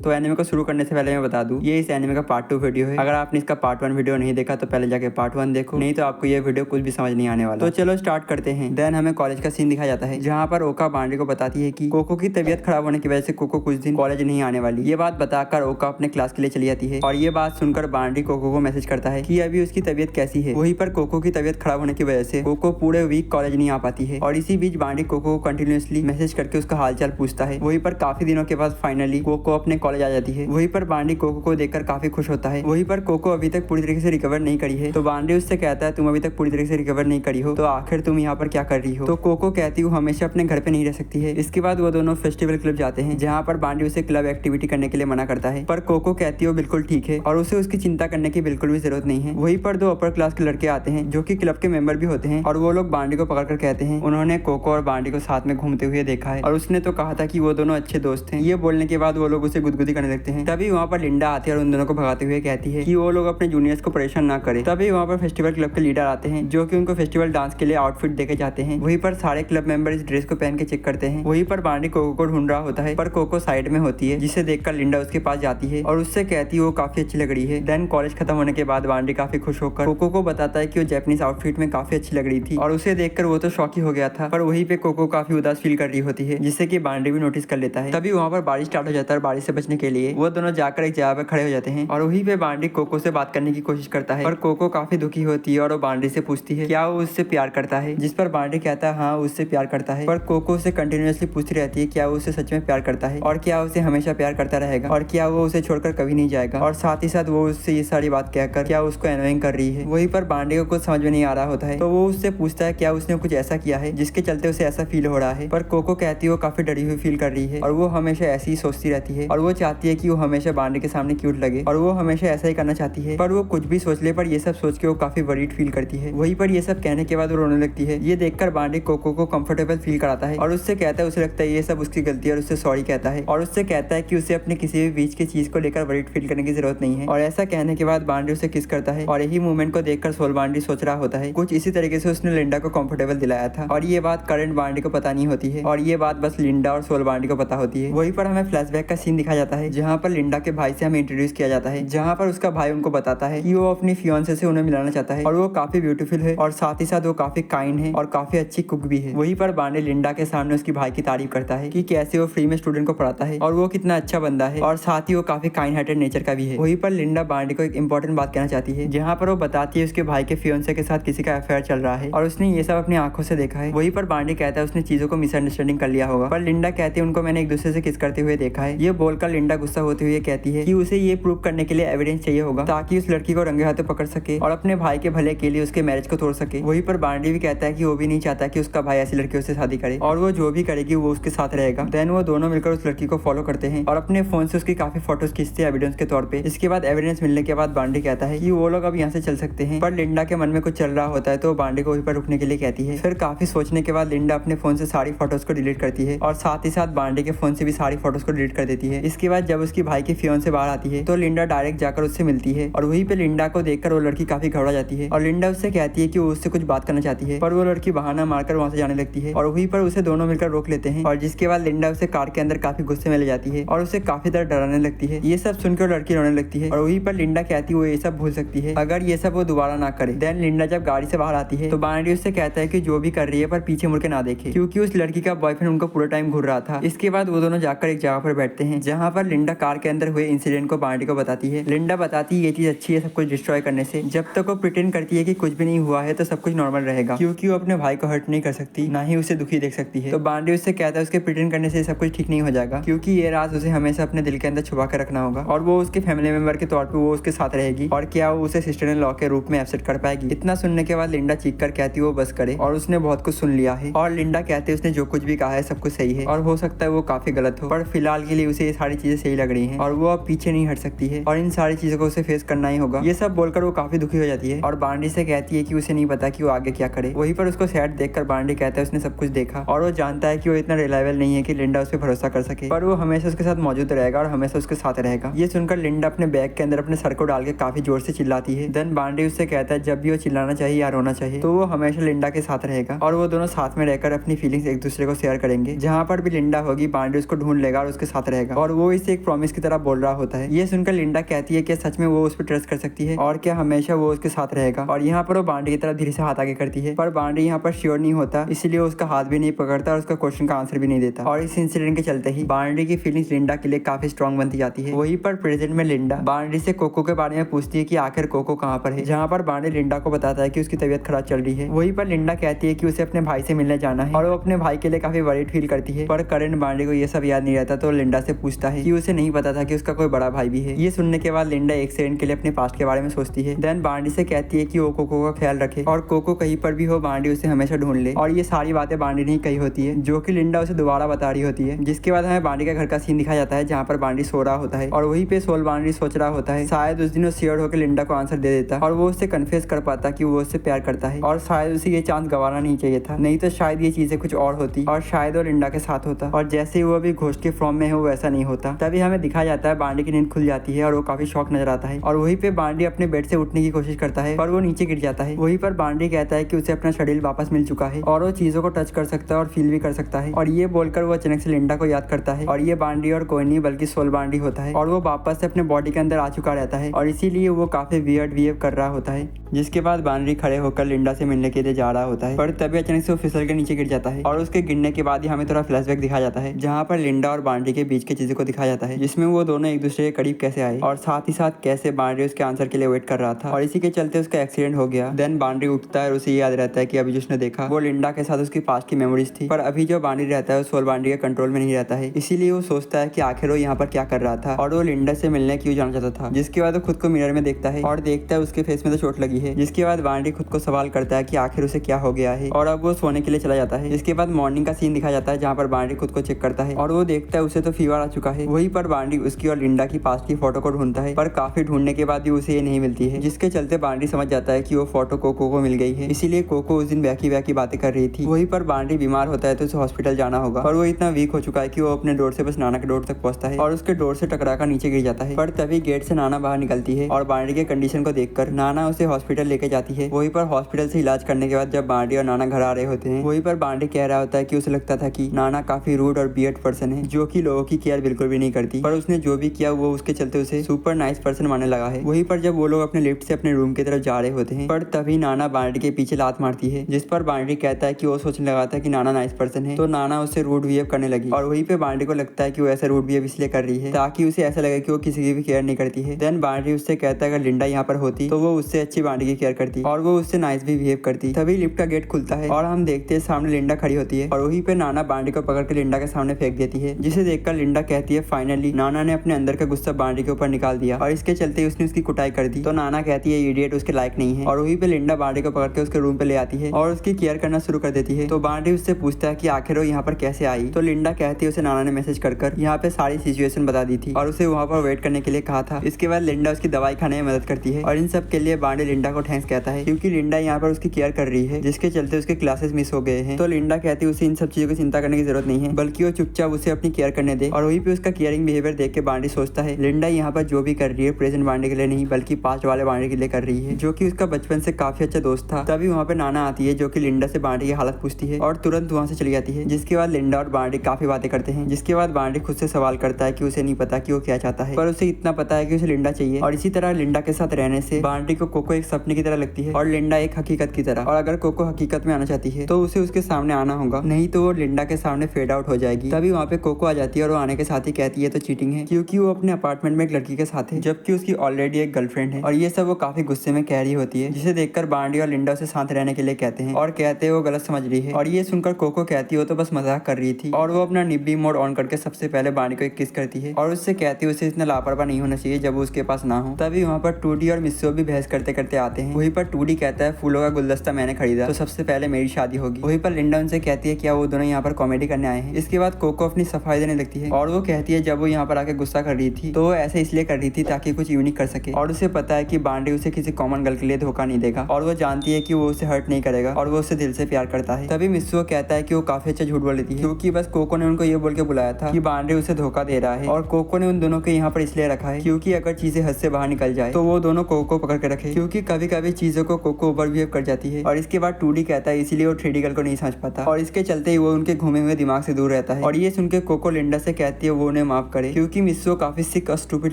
तो एनिमे को शुरू करने से पहले मैं बता दूं, ये इस एनिमे का पार्ट 2 वीडियो है। अगर आपने इसका पार्ट 1 वीडियो नहीं देखा तो पहले जाके पार्ट 1 देखो, नहीं तो आपको ये वीडियो कुछ भी समझ नहीं आने वाला। तो चलो स्टार्ट करते हैं। देन हमें कॉलेज का सीन दिखाया जाता है, जहाँ पर ओका बांडी को बताती है कि कोको की तबीयत खराब होने की वजह से कोको कुछ दिन कॉलेज नहीं आने वाली। ये बात बताकर ओका अपने क्लास के लिए चली जाती है और ये बात सुनकर बांडी कोको को मैसेज करता है कि अभी उसकी तबीयत कैसी है। वहीं पर कोको की तबीयत खराब होने की वजह से कोको पूरे वीक कॉलेज नहीं आ पाती है और इसी बीच बांडी कोको को कंटिन्यूअसली मैसेज करके उसका हालचाल पूछता है। वहीं पर काफी दिनों के बाद फाइनली कोको अपने कॉलेज आ जाती है। वहीं पर बांडी कोको को देखकर काफी खुश होता है। वहीं पर कोको अभी तक पूरी तरीके से रिकवर नहीं करी है, तो बांडी उससे कहता है तुम अभी तक पूरी तरीके से रिकवर नहीं करी हो तो आखिर तुम यहाँ पर क्या कर रही हो। तो कोको कहती हूँ हमेशा अपने घर पे नहीं रह सकती है। इसके बाद वो दोनों फेस्टिवल क्लब जाते हैं, जहाँ पर बांडी उसे क्लब एक्टिविटी करने के लिए मना करता है, पर कोको कहती है बिल्कुल ठीक है और उसे उसकी चिंता करने की बिल्कुल भी जरूरत नहीं है। वहीं पर दो अपर क्लास के लड़के आते हैं जो कि क्लब के मेंबर भी होते हैं और वो लोग बांडी को पकड़कर कहते हैं उन्होंने कोको और बांडी को साथ में घूमते हुए देखा है और उसने तो कहा था कि वो दोनों अच्छे दोस्त हैं। ये बोलने के बाद वो लोग उसे गुदगुदी करने लगते हैं। तभी वहाँ पर लिंडा आती है और उन दोनों को भगाते हुए कहती है कि वो लोग अपने जूनियर्स को परेशान ना करे। तभी वहाँ पर फेस्टिवल क्लब के लीडर आते हैं जो कि उनको फेस्टिवल डांस के लिए आउटफिट देके जाते हैं। वहीं पर सारे क्लब मेंबर इस ड्रेस को पहन के चेक करते हैं। वहीं पर बांडी कोको को ढूंढ रहा होता है, पर कोको साइड में होती है, जिसे देखकर लिंडा उसके पास जाती है और उससे कहती है वो काफी अच्छी लग रही है। देन कॉलेज खत्म होने के बाद बांडी काफी खुश होकर कोको को बताता है कि वो जैपनीज आउटफिट में काफी अच्छी लग रही थी और उसे देखकर वो तो शॉक ही हो गया था, पर वहीं पे कोको काफी उदास फील कर रही होती है, जिससे कि बांडी भी नोटिस कर लेता है। तभी वहाँ पर बारिश स्टार्ट हो जाता है और बारिश से बचने के लिए वो दोनों जाकर एक जगह पर खड़े हो जाते हैं और वहीं पे बांडी कोको से बात करने की कोशिश करता है, पर कोको काफी दुखी होती है और वो बांडी से पूछती है क्या वो उससे प्यार करता है, जिस पर बांडी कहता है हाँ उससे प्यार करता है। पर कोको उसे कंटिन्यूअसली पूछती रहती है क्या वो उसे सच में प्यार करता है और क्या उसे हमेशा प्यार करता रहेगा और क्या वो उसे छोड़कर कभी नहीं जाएगा, और साथ ही साथ वो उससे ये सारी बात कहकर क्या उसको एनोइंग कर रही है। वहीं पर बांडी को कुछ समझ में नहीं आ रहा होता है, तो वो उससे पूछता है क्या उसने कुछ ऐसा किया है जिसके चलते उसे ऐसा फील हो रहा है। पर कोको कहती है वो काफी डरी हुई फील कर रही है और वो हमेशा ऐसी ही सोचती रहती है और वो चाहती है कि वो हमेशा बांडी के सामने क्यूट लगे और वो हमेशा ऐसा ही करना चाहती है, पर वो कुछ भी सोच ले पर ये सब सोच के वो काफी वरीड फील करती है। वहीं पर ये सब कहने के बाद वो रोने लगती है। ये देखकर बांडी कोको को कंफर्टेबल फील कराता है और उससे कहता है उसे लगता है ये सब उसकी गलती है और उससे सॉरी कहता है और उससे कहता है कि उसे अपने किसी भी बीच की चीज को लेकर वरीड फील करने की जरूरत नहीं है। और ऐसा कहने के बाद बांडी उसे किस करता है और यही मूवमेंट को देखकर सोल बांडी सोच रहा होता है कुछ इसी तरीके से उसने लिंडा को कंफर्टेबल दिलाया था और ये बात करंट बांडी को पता नहीं होती है और ये बात बस लिंडा और सोल बांडी को पता होती है। वहीं पर हमें फ्लैशबैक का सीन दिखाया जाता है, जहाँ पर लिंडा के भाई से हमें इंट्रोड्यूस किया जाता है, जहाँ पर उसका भाई उनको बताता है कि वो अपनी फियांसे से उन्हें मिलाना चाहता है और वो काफी ब्यूटीफुल है और साथ ही साथ वो काफी काइंड है और काफी अच्छी कुक भी है। वहीं पर बांडी लिंडा के सामने उसकी भाई की तारीफ करता है कि कैसे वो फ्री में स्टूडेंट को पढ़ाता है और वो कितना अच्छा बंदा है और साथ ही वो काफी काइंड हार्टेड नेचर का भी है। वहीं पर लिंडा बांडी को एक इंपॉर्टेंट बात कहना चाहती है, जहाँ पर वो बताती है उसके भाई के फियांसे के साथ किसी का अफेयर चल रहा है और उसने ये सब अपनी आंखों से देखा है। वहीं पर बांडी कहता है उसने चीजों को मिसअंडरस्टैंडिंग कर लिया होगा, पर लिंडा कहती है उनको मैंने एक दूसरे से किस करते हुए देखा है। ये बोलकर लिंडा गुस्सा होते हुए कहती है कि उसे ये प्रूव करने के लिए एविडेंस चाहिए होगा ताकि उस लड़की को रंगे हाथों पकड़ सके और अपने भाई के भले के लिए उसके मैरिज को तोड़ सके। वहीं पर बांडी भी कहता है कि वो भी नहीं चाहता कि उसका भाई ऐसी लड़कियों से शादी करे और वो जो भी करेगी वो उसके साथ रहेगा। देन वो दोनों मिलकर उस लड़की को फॉलो करते हैं और अपने फोन से उसकी काफी फोटोज खींचते हैं एविडेंस के तौर पे। इसके बाद एविडेंस मिलने के बाद बांडी कहता है कि वो लोग अब यहाँ से चल सकते हैं, पर लिंडा के मन में कुछ चल रहा होता है तो बांडी को वहीं पर रुकने के लिए कहती है। फिर काफी सोचने के बाद लिंडा अपने फोन से सारी फोटोज को डिलीट करती है और साथ ही साथ बांडी के फोन से भी सारी फोटोज को डिलीट कर देती है। इसके बाद जब उसकी भाई की फियांसे बाहर आती है तो लिंडा डायरेक्ट जाकर उससे मिलती है और वहीं पे लिंडा को देखकर वो लड़की काफी घबरा जाती है और लिंडा उससे कहती है कि वो उससे कुछ बात करना चाहती है, पर वो लड़की बहाना मारकर वहां से जाने लगती है और वहीं पर उसे दोनों मिलकर रोक लेते हैं और जिसके बाद लिंडा उसे कार के अंदर काफी गुस्से में ले जाती है और उसे काफी तरह डराने लगती है। ये सब सुनकर लड़की रोने लगती है और वहीं पर लिंडा कहती है वो ये सब भूल सकती है अगर ये सब वो दोबारा ना करे। देन लिंडा जब गाड़ी से बाहर आती है तो बांडी उससे कहता है कि जो भी कर रही है पर पीछे मुड़ के ना देखे, क्योंकि उस लड़की का बॉयफ्रेंड उनको पूरा टाइम घूर रहा था। इसके बाद वो दोनों जाकर एक जगह पर बैठते हैं, जहाँ पर लिंडा कार के अंदर हुए इंसिडेंट को बांडी को बताती है। लिंडा बताती है ये चीज अच्छी है सब कुछ डिस्ट्रॉय करने से, जब तक वो प्रिटेंड करती है कि कुछ भी नहीं हुआ है तो सब कुछ नॉर्मल रहेगा, क्योंकि वो अपने भाई को हर्ट नहीं कर सकती ना ही उसे दुखी देख सकती है। तो बांडी उससे कहता है उसके प्रिटेंड करने से सब कुछ ठीक नहीं हो जाएगा, क्योंकि ये राज उसे हमेशा अपने दिल के अंदर छुपा कर रखना होगा और वो उसके फैमिली मेंबर के तौर पर वो उसके साथ रहेगी और क्या वो उसे सिस्टर इन लॉ के रूप में एक्सेप्ट कर पाएगी। इतना सुनने के बाद लिंडा चीख कर कहती है वो बस करे और उसने बहुत कुछ सुन लिया है और लिंडा कहती है उसने जो कुछ भी कहा है सब कुछ सही है और हो सकता है वो काफी गलत हो, पर फिलहाल के लिए उसे ये सारी चीजें सही लग रही हैं और वो अब पीछे नहीं हट सकती है और इन सारी चीजों को उसे फेस करना ही होगा। ये सब बोलकर वो काफी दुखी हो जाती है और बांडी से कहती है कि उसे नहीं पता कि वो आगे क्या करे। वहीं पर उसको सैड देखकर बांडी कहता है उसने सब कुछ देखा और वो जानता है कि वो इतना रिलायबल नहीं है कि लिंडा उस पर भरोसा कर सके, पर वो हमेशा उसके साथ मौजूद रहेगा और हमेशा उसके साथ रहेगा। ये सुनकर लिंडा अपने बैग के अंदर अपने सर को डाल के काफी जोर से चिल्लाती है। देन बांडी उससे कहता है जब भी वो चिल्लाना चाहिए या रोना चाहिए तो वो हमेशा लिंडा के साथ रहेगा और वो दोनों साथ में रहकर अपनी फीलिंग्स एक दूसरे को शेयर करेंगे। जहाँ पर भी लिंडा होगी बांडी उसको ढूंढ लेगा और उसके साथ रहेगा और वो इससे एक प्रॉमिस की तरह बोल रहा होता है। ये सुनकर लिंडा कहती है कि सच में वो उस पर ट्रस्ट कर सकती है और क्या हमेशा वो उसके साथ रहेगा। और यहाँ पर वो बांडी की तरफ धीरे से हाथ आगे करती है, पर बांडी यहाँ पर श्योर नहीं होता, इसलिए उसका हाथ भी नहीं पकड़ता और उसका क्वेश्चन का आंसर भी नहीं देता। और इस इंसिडेंट के चलते ही बांडी की फीलिंग्स लिंडा के लिए काफी स्ट्रॉन्ग बनती जाती है। वहीं पर प्रेजेंट में लिंडा बांडी से कोको के बारे में पूछती है कि आखिर कोको कहाँ पर है, जहाँ पर बांडी लिंडा को बताता है कि उसकी तबीयत खराब चल रही है। वहीं पर लिंडा कहती है कि उसे अपने भाई से मिलने जाना है और वो अपने भाई के लिए काफी वरीड फील करती है। पर करण बांडी को ये सब याद नहीं रहता, तो लिंडा से पूछता है कि उसे नहीं पता था कि उसका कोई बड़ा भाई भी है। ये सुनने के बाद लिंडा एक सेकंड के लिए अपने पास्ट के बारे में सोचती है। देन बांडी से कहती है कि वो कोको का ख्याल रखे और कोको कहीं पर भी हो बांडी उसे हमेशा ढूंढ ले। और ये सारी बातें बांडी ने कही होती है, जो कि लिंडा उसे दोबारा बता रही होती है। जिसके बाद हमें बांडी का घर का सीन दिखाया जाता है, जहाँ पर बांडी सो रहा होता है और वहीं पे सोल बांडी सोच रहा होता है शायद उस दिन वो शेयर होकर लिंडा को आंसर दे देता और वो उससे कन्फेस कर पाता कि वो उससे प्यार करता है और शायद उसे ये चांस गंवाना नहीं चाहिए था, नहीं तो शायद ये चीजें कुछ और होती और शायद वो लिंडा के साथ होता। और जैसे ही वो अभी घोस्ट के फॉर्म में है वो वैसा नहीं होता। तभी हमें दिखाया जाता है बांडी की नींद खुल जाती है और वो काफी शॉक नजर आता है और वहीं पे बांडी अपने बेड से उठने की कोशिश करता है पर वो नीचे गिर जाता है। वहीं पर बांडी कहता है कि उसे अपना शरीर वापस मिल चुका है और वो चीजों को टच कर सकता है और फील भी कर सकता है। और ये बोलकर वो अचानक से लिंडा को याद करता है और ये बांडी और कोई नहीं बल्कि सोल बांडी होता है और वो वापस से अपने बॉडी के अंदर आ चुका रहता है और इसीलिए वो काफी वियर्ड बिहेव कर रहा होता है। जिसके बाद बांडी खड़े होकर लिंडा से मिलने के लिए जा रहा होता है, पर तभी अचानक से वो फिसल के नीचे गिर जाता है और उसके गिरने के बाद ही हमें थोड़ा फ्लैशबैक दिखाया जाता है, जहाँ पर लिंडा और बांडी के बीच की चीजों को दिखाया जाता है, जिसमें वो दोनों एक दूसरे के करीब कैसे आए और साथ ही साथ कैसे बांडी उसके आंसर के लिए वेट कर रहा था और इसी के चलते उसका एक्सीडेंट हो गया। देन बांडी उठता है और उसे याद रहता है कि अभी जिसने देखा वो लिंडा के साथ उसकी पास्ट की मेमोरीज थी, पर अभी जो बांडी रहता है वो सोल बांडी के कंट्रोल में नहीं रहता है। इसीलिए वो सोचता है कि आखिर वो यहाँ पर क्या कर रहा था और वो लिंडा से मिलने क्यों जाना चाहता था। जिसके बाद वो खुद को मिरर में देखता है और देखता है उसके फेस में तो चोट लगी है। जिसके बाद बांडी खुद को सवाल करता है कि आखिर उसे क्या हो गया है और अब वो सोने के लिए चला जाता है। इसके बाद मॉर्निंग का सीन दिखाया जाता है, जहाँ पर बांडी खुद को चेक करता है और वो देखता है उसे तो फीवर आ चुका है। वहीं पर बांडी उसकी और लिंडा की पास्ट की फोटो को ढूंढता है, पर काफी ढूंढने के बाद भी उसे ये नहीं मिलती है, जिसके चलते बांडी समझ जाता है कि वो फोटो कोको को मिल गई है। इसीलिए कोको उस दिन बैकी बातें कर रही थी। वहीं पर बांडी बीमार होता है तो उसे हॉस्पिटल जाना होगा, पर वो इतना वीक हो चुका है कि वो अपने डोर से बस नाना के डोर तक पहुंचता है और उसके डोर से टकरा कर नीचे गिर जाता है। पर तभी गेट से नाना बाहर निकलती है और बांडी के कंडीशन को देखकर नाना उसे हॉस्पिटल लेके जाती है। वहीं पर हॉस्पिटल से इलाज करने के बाद जब बांडी और नाना घर आ रहे होते हैं, वहीं पर बांडी कह रहा होता है कि उसे लगता था कि नाना काफी रूड और बियर्ड पर्सन है, जो कि लोगों की केयर बिल्कुल भी नहीं करती, पर उसने जो भी किया वो उसके चलते उसे सुपर नाइस पर्सन मानने लगा है। वहीं पर जब वो लोग अपने लिफ्ट से अपने रूम की तरफ जा रहे होते हैं, पर तभी नाना बांडी के पीछे लात मारती है, जिस पर बांडी कहता है कि वो सोचने लगा था कि नाना नाइस पर्सन है, तो नाना उससे रूड बिहेव करने लगी और वहीं पे बांडी को लगता है कि वो ऐसा रूड बिहेव इसलिए कर रही है ताकि उसे ऐसा लगे कि वो किसी की भी केयर नहीं करती है। देन बांडी उससे कहता है अगर लिंडा यहाँ पर होती तो वो उससे अच्छी बांडी की केयर करती और वो उससे नाइस भी बिहेव करती। तभी लिफ्ट का गेट खुलता है और हम देखते हैं सामने लिंडा खड़ी होती है और वहीं पे नाना बांडी को पकड़ के लिंडा के सामने फेंक देती है, जिसे देखकर लिंडा कहती है फाइनली नाना ने अपने अंदर का गुस्सा बांडी के ऊपर निकाल दिया और इसके चलते उसने उसकी कुटाई कर दी। तो नाना कहती है इडियट उसके लायक नहीं है और वहीं पे लिंडा बांडी को पकड़ के उसके रूम पे ले आती है और उसकी केयर करना शुरू कर देती है। तो बांडी उससे पूछता है कि आखिर वो यहाँ पर कैसे आई, तो लिंडा कहती है उसे नाना ने मैसेज कर यहाँ पे सारी सिचुएशन बता दी थी और उसे वहाँ पर वेट करने के लिए कहा था। इसके बाद लिंडा उसकी दवाई खाने में मदद करती है और इन सब के लिए बांडी लिंडा को थैंक्स कहता है, क्योंकि लिंडा यहाँ पर उसकी केयर कर रही है, जिसके चलते उसके क्लासेस मिस हो गए हैं। तो लिंडा कहती है उसे इन सब चीजों की चिंता करने की जरूरत नहीं है, बल्कि वो चुपचाप उसे अपनी केयर करने दे। और वहीं पे उसका केयरिंग बिहेवियर देख के बांडी सोचता है लिंडा यहाँ पर जो भी कर रही है प्रेजेंट बांडी के लिए नहीं बल्कि पास्ट वाले बांडी के लिए कर रही है, जो कि उसका बचपन से काफी अच्छा दोस्त था। तभी वहाँ पे नाना आती है जो कि लिंडा से बांडी की हालत पूछती है और तुरंत वहाँ से चली जाती है। जिसके बाद लिंडा और बांडी काफी बातें करते हैं, जिसके बाद बांडी खुद से सवाल करता है कि उसे नहीं पता कि वो क्या चाहता है, पर उसे इतना पता है कि उसे लिंडा चाहिए। और इसी तरह लिंडा के साथ रहने से बांडी को कोको एक सपने की तरह लगती है और लिंडा एक हकीकत की तरह। और अगर कोको हकीकत में आना चाहती है तो उसे उसके सामने आना होगा, नहीं तो वो लिंडा के सामने फेड आउट हो जाएगी। तभी वहाँ पे कोको आ जाती है और वो आने के साथ ही कहती है तो चीटिंग है, क्योंकि वो अपने अपार्टमेंट में एक लड़की के साथ है जबकि उसकी ऑलरेडी एक गर्लफ्रेंड है। और ये सब वो काफी गुस्से में कह रही होती है, जिसे देखकर बांडी और लिंडा उसे साथ रहने के लिए कहते हैं और कहते हैं वो गलत समझ रही है। और ये सुनकर कोको कहती है तो बस मजाक कर रही थी और वो अपना निब्बी मोड ऑन करके सबसे पहले बांडी को एक किस करती है और उससे कहती है उसे इतना लापरवाह नहीं होना चाहिए जब वो उसके पास ना हो। तभी वहाँ पर टूडी और मिस्सो भी बहस करते करते आते हैं। वहीं पर टूडी कहता है फूलों का गुलदस्ता मैंने खरीदा तो सबसे पहले मेरी शादी होगी। वहीं पर लिंडा उनसे कहती है क्या वो दोनों यहाँ पर कॉमेडी करने आए हैं। इसके बाद कोको अपनी सफाई देने लगती है और वो कहती है जब वो यहाँ पर आके गुस्सा कर रही थी तो वो ऐसे इसलिए कर रही थी ताकि कुछ यूनिक कर सके और उसे पता है कि बांडी उसे किसी कॉमन गर्ल के लिए धोखा नहीं देगा और वो जानती है कि वो उसे हर्ट नहीं करेगा और वो उसे दिल से प्यार करता है। तभी मिस्सो कहता है कि वो काफी अच्छा झूठ बोल रही थी, क्योंकि बस कोको ने उनको ये बोल के बुलाया था कि बांडी उसे धोखा दे रहा है और कोको ने उन दोनों को यहाँ पर इसलिए रखा है क्योंकि अगर चीजें हद से बाहर निकल जाए तो वो दोनों कोको पकड़ के रखे, क्योंकि कभी कभी चीजों को कोको ओवर बिहेव कर जाती है। और इसके बाद टूडी कहता है इसीलिए वो थ्रीडी गर्ल को नहीं समझ पाता और इसके चलते ही वो उनके घूमे हुए दिमाग से दूर रहता है। और ये सुनकर कोको लिंडा से कहती है वो उन्हें माफ करे, क्योंकि मित्सुओ काफी सिक और स्टूपिड